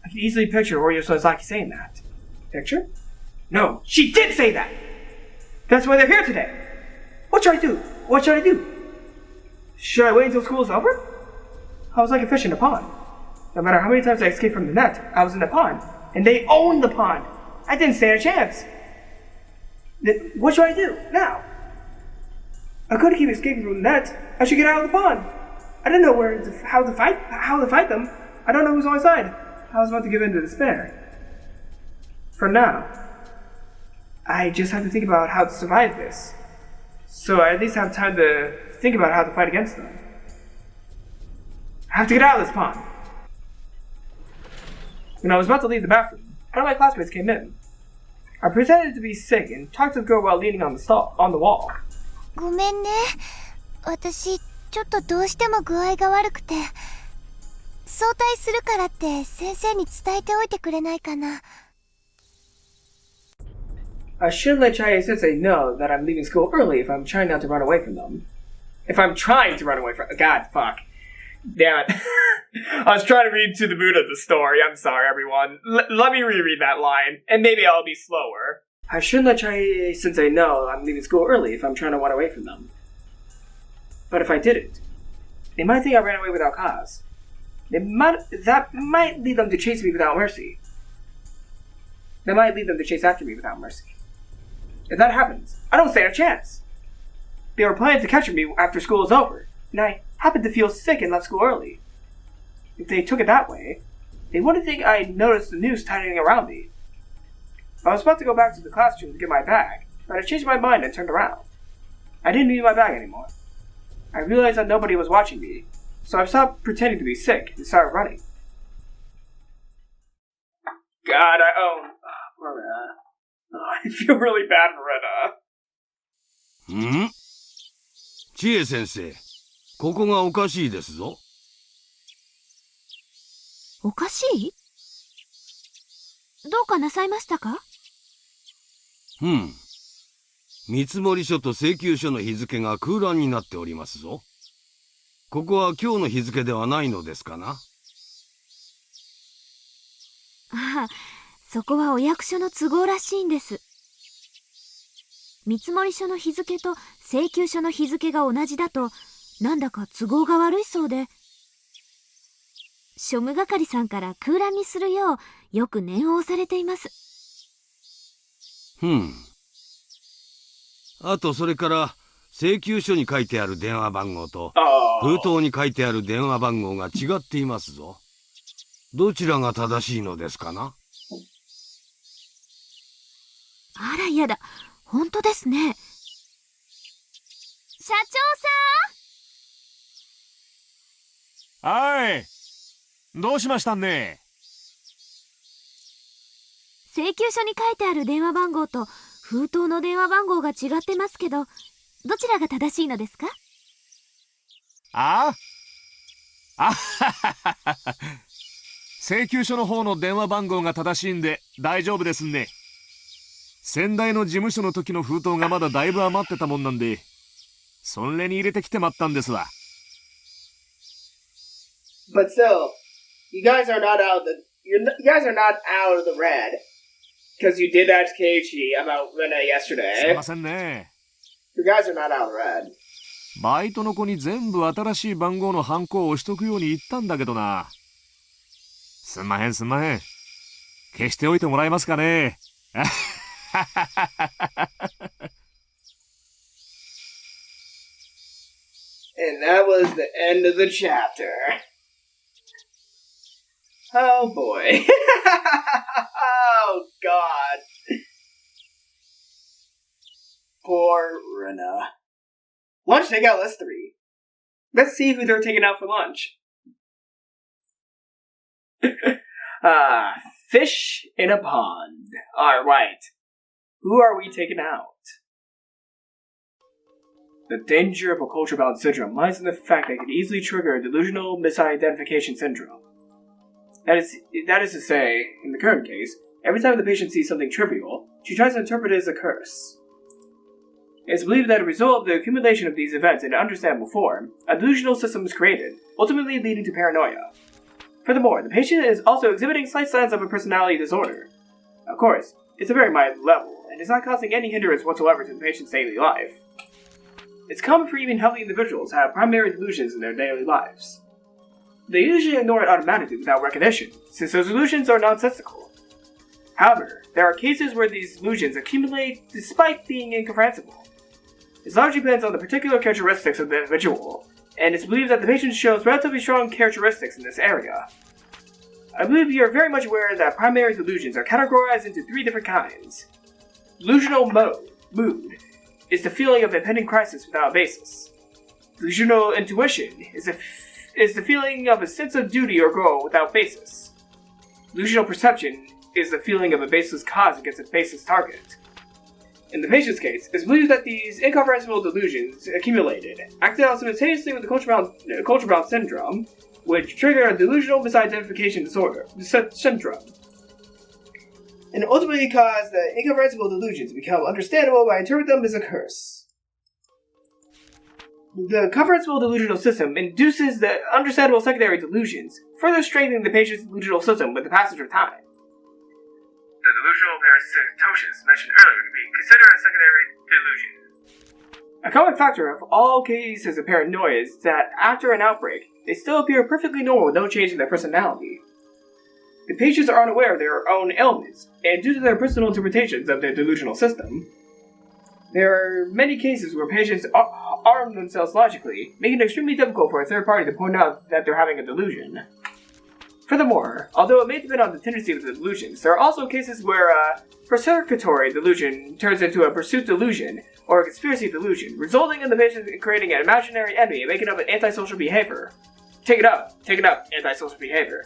I can easily picture Oryo Suzuragi saying that. Picture? No, she did say that! That's why they're here today! What should I do? What should I do? Should I wait until school is over? I was like a fish in a pond. No matter how many times I escaped from the net, I was in the pond. And they owned the pond! I didn't stand a chance! What should I do, now? I couldn't keep escaping from the net. I should get out of the pond. I didn't know how to fight them. I don't know who's on my side. I was about to give in to despair. For now, I just have to think about how to survive this. So I at least have time to think about how to fight against them. I have to get out of this pond. When I was about to leave the bathroom, one of my classmates came in. I pretended to be sick and talked to the girl while leaning on the wall. ごめんね。私、ちょっとどうしても具合が悪くて。早退するからって先生に伝えておいてくれないかな。I shouldn't let Chaya Sensei know that I'm leaving school early if I'm trying not to run away from them. If I'm trying to run away from... God, fuck. Damn it. I was trying to read to the mood of the story. I'm sorry, everyone. Let me reread that line, and maybe I'll be slower. I shouldn't let Chaya Sensei know I'm leaving school early if I'm trying to run away from them. But if I didn't, they might think I ran away without cause. That might lead them to chase me without mercy. That might lead them to chase after me without mercy. If that happens, I don't stand a chance. They were planning to capture me after school is over, and I happened to feel sick and left school early. If they took it that way, they wouldn't think I noticed the noose tightening around me. I was about to go back to the classroom to get my bag, but I changed my mind and turned around. I didn't need my bag anymore. I realized that nobody was watching me, so I stopped pretending to be sick and started running. God, Rena. I feel really bad for Rena. ん？千恵先生、ここがおかしいですぞ。おかしい？どうかなさいましたか？見積書と請求書の日付が空欄になっておりますぞ。ここは今日の日付ではないのですかな？ああ、そこはお役所の都合らしいんです。見積書の日付と請求書の日付が同じだと、なんだか都合が悪いそうで、庶務係さんから空欄にするようよく念を押されています。あとそれから請求書に書いてある電話番号と封筒に書いてある電話番号が違っていますぞ。どちらが正しいのですかな？あらやだ、本当ですね。社長さん。はい。どうしましたんね？請求書に書いてある電話番号と封筒の電話番号が違ってますけど、どちらが正しいのですか？あははは。請求書の方の電話番号が正しいんで大丈夫ですね。先代の事務所の時の封筒がまだだいぶ余ってたもんなんで、それに入れてきてまったんですわ。But still, you guys are not out of the red. Because you did that to Keiichi about Rena すい yesterday. ませんね。You guys are not out of the red. バイトの子に全部新しい番号のハンコを押しとくように言ったんだけどな。すんまへん。消しておいてもらえますかね。And that was the end of the chapter. Oh boy. Oh god. Poor Rena. Lunch takeout list 3. Let's see who they're taking out for lunch. Fish in a pond. Alright. Who are we taking out? The danger of a culture-bound syndrome lies in the fact that it can easily trigger a delusional misidentification syndrome. That is to say, in the current case, every time the patient sees something trivial, she tries to interpret it as a curse. It is believed that as a result of the accumulation of these events in understandable form, a delusional system is created, ultimately leading to paranoia. Furthermore, the patient is also exhibiting slight signs of a personality disorder. Of course, it's a very mild level, and is not causing any hindrance whatsoever to the patient's daily life. It's common for even healthy individuals to have primary delusions in their daily lives. They usually ignore it automatically without recognition, since those delusions are nonsensical. However, there are cases where these delusions accumulate despite being incomprehensible. This largely depends on the particular characteristics of the individual, and it's believed that the patient shows relatively strong characteristics in this area. I believe you are very much aware that primary delusions are categorized into 3 different kinds. Delusional mood is the feeling of impending crisis without a basis. Delusional intuition is the feeling of a sense of duty or goal without basis. Delusional perception is the feeling of a baseless cause against a baseless target. In the patient's case, it's believed that these incomprehensible delusions accumulated, acted out simultaneously with the culture-bound syndrome, which trigger a delusional misidentification syndrome, and ultimately cause the incomprehensible delusions to become understandable by interpreting them as a curse. The comprehensible delusional system induces the understandable secondary delusions, further strengthening the patient's delusional system with the passage of time. The delusional parasitosis mentioned earlier can be considered a secondary delusion. A common factor of all cases of paranoia is that after an outbreak, they still appear perfectly normal with no change in their personality. The patients are unaware of their own ailments, and due to their personal interpretations of their delusional system, there are many cases where patients arm themselves logically, making it extremely difficult for a third party to point out that they're having a delusion. Furthermore, although it may depend on the tendency of the delusions, there are also cases where a persecutory delusion turns into a pursuit delusion, or a conspiracy delusion, resulting in the patient creating an imaginary enemy and making up an antisocial behavior. Take it up, antisocial behavior.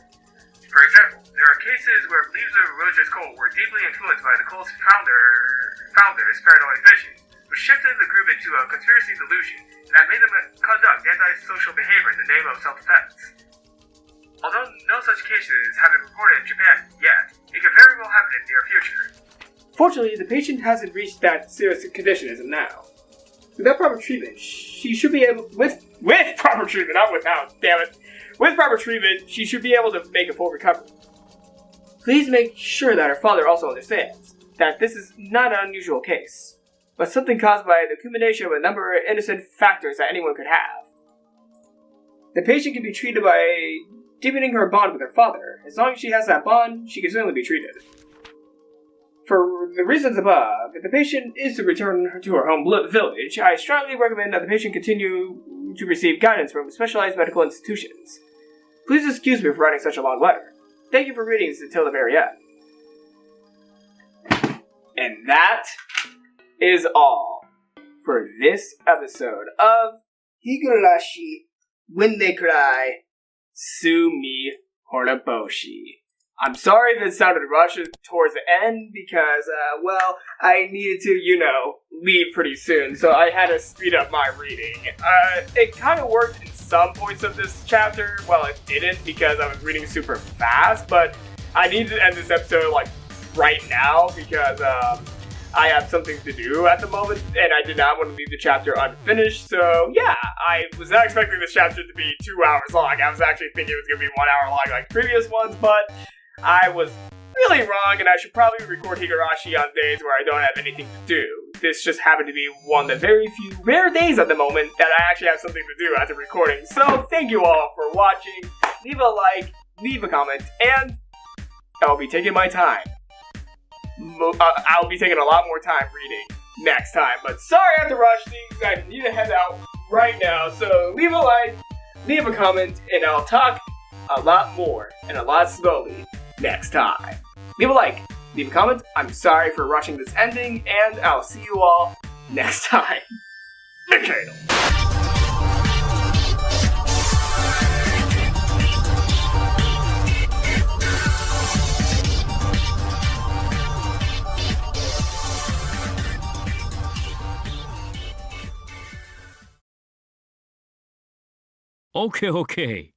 For example, there are cases where leaders of a religious cult were deeply influenced by the cult's founder's paranoid visions, which shifted the group into a conspiracy delusion that made them conduct antisocial behavior in the name of self-defense. Although no such cases have been reported in Japan yet, it could very well happen in the near future. Fortunately, the patient hasn't reached that serious condition as of now. Without proper treatment, she should be able with proper treatment, not without, damn it. With proper treatment, she should be able to make a full recovery. Please make sure that her father also understands that this is not an unusual case, but something caused by the accumulation of a number of innocent factors that anyone could have. The patient can be treated by deepening her bond with her father. As long as she has that bond, she can certainly be treated. For the reasons above, if the patient is to return to her home village, I strongly recommend that the patient continue to receive guidance from specialized medical institutions. Please excuse me for writing such a long letter. Thank you for reading this until the very end. And that is all for this episode of Higurashi When They Cry Tsumihoroboshi. I'm sorry if it sounded rushed towards the end because, I needed to, leave pretty soon, so I had to speed up my reading. It kind of worked in some points of this chapter. Well, it didn't because I was reading super fast, but I needed to end this episode, right now because, I have something to do at the moment, and I did not want to leave the chapter unfinished, so yeah, I was not expecting this chapter to be 2 hours long. I was actually thinking it was going to be 1 hour long like previous ones, but I was really wrong, and I should probably record Higurashi on days where I don't have anything to do. This just happened to be one of the very few rare days at the moment that I actually have something to do after recording. So thank you all for watching. Leave a like, leave a comment, and I'll be taking my time. I'll be taking a lot more time reading next time. But sorry I have to rush things. I need to head out right now. So leave a like, leave a comment, and I'll talk a lot more and a lot slowly next time. Leave a like, leave a comment. I'm sorry for rushing this ending, and I'll see you all next time. Mikado. OK OK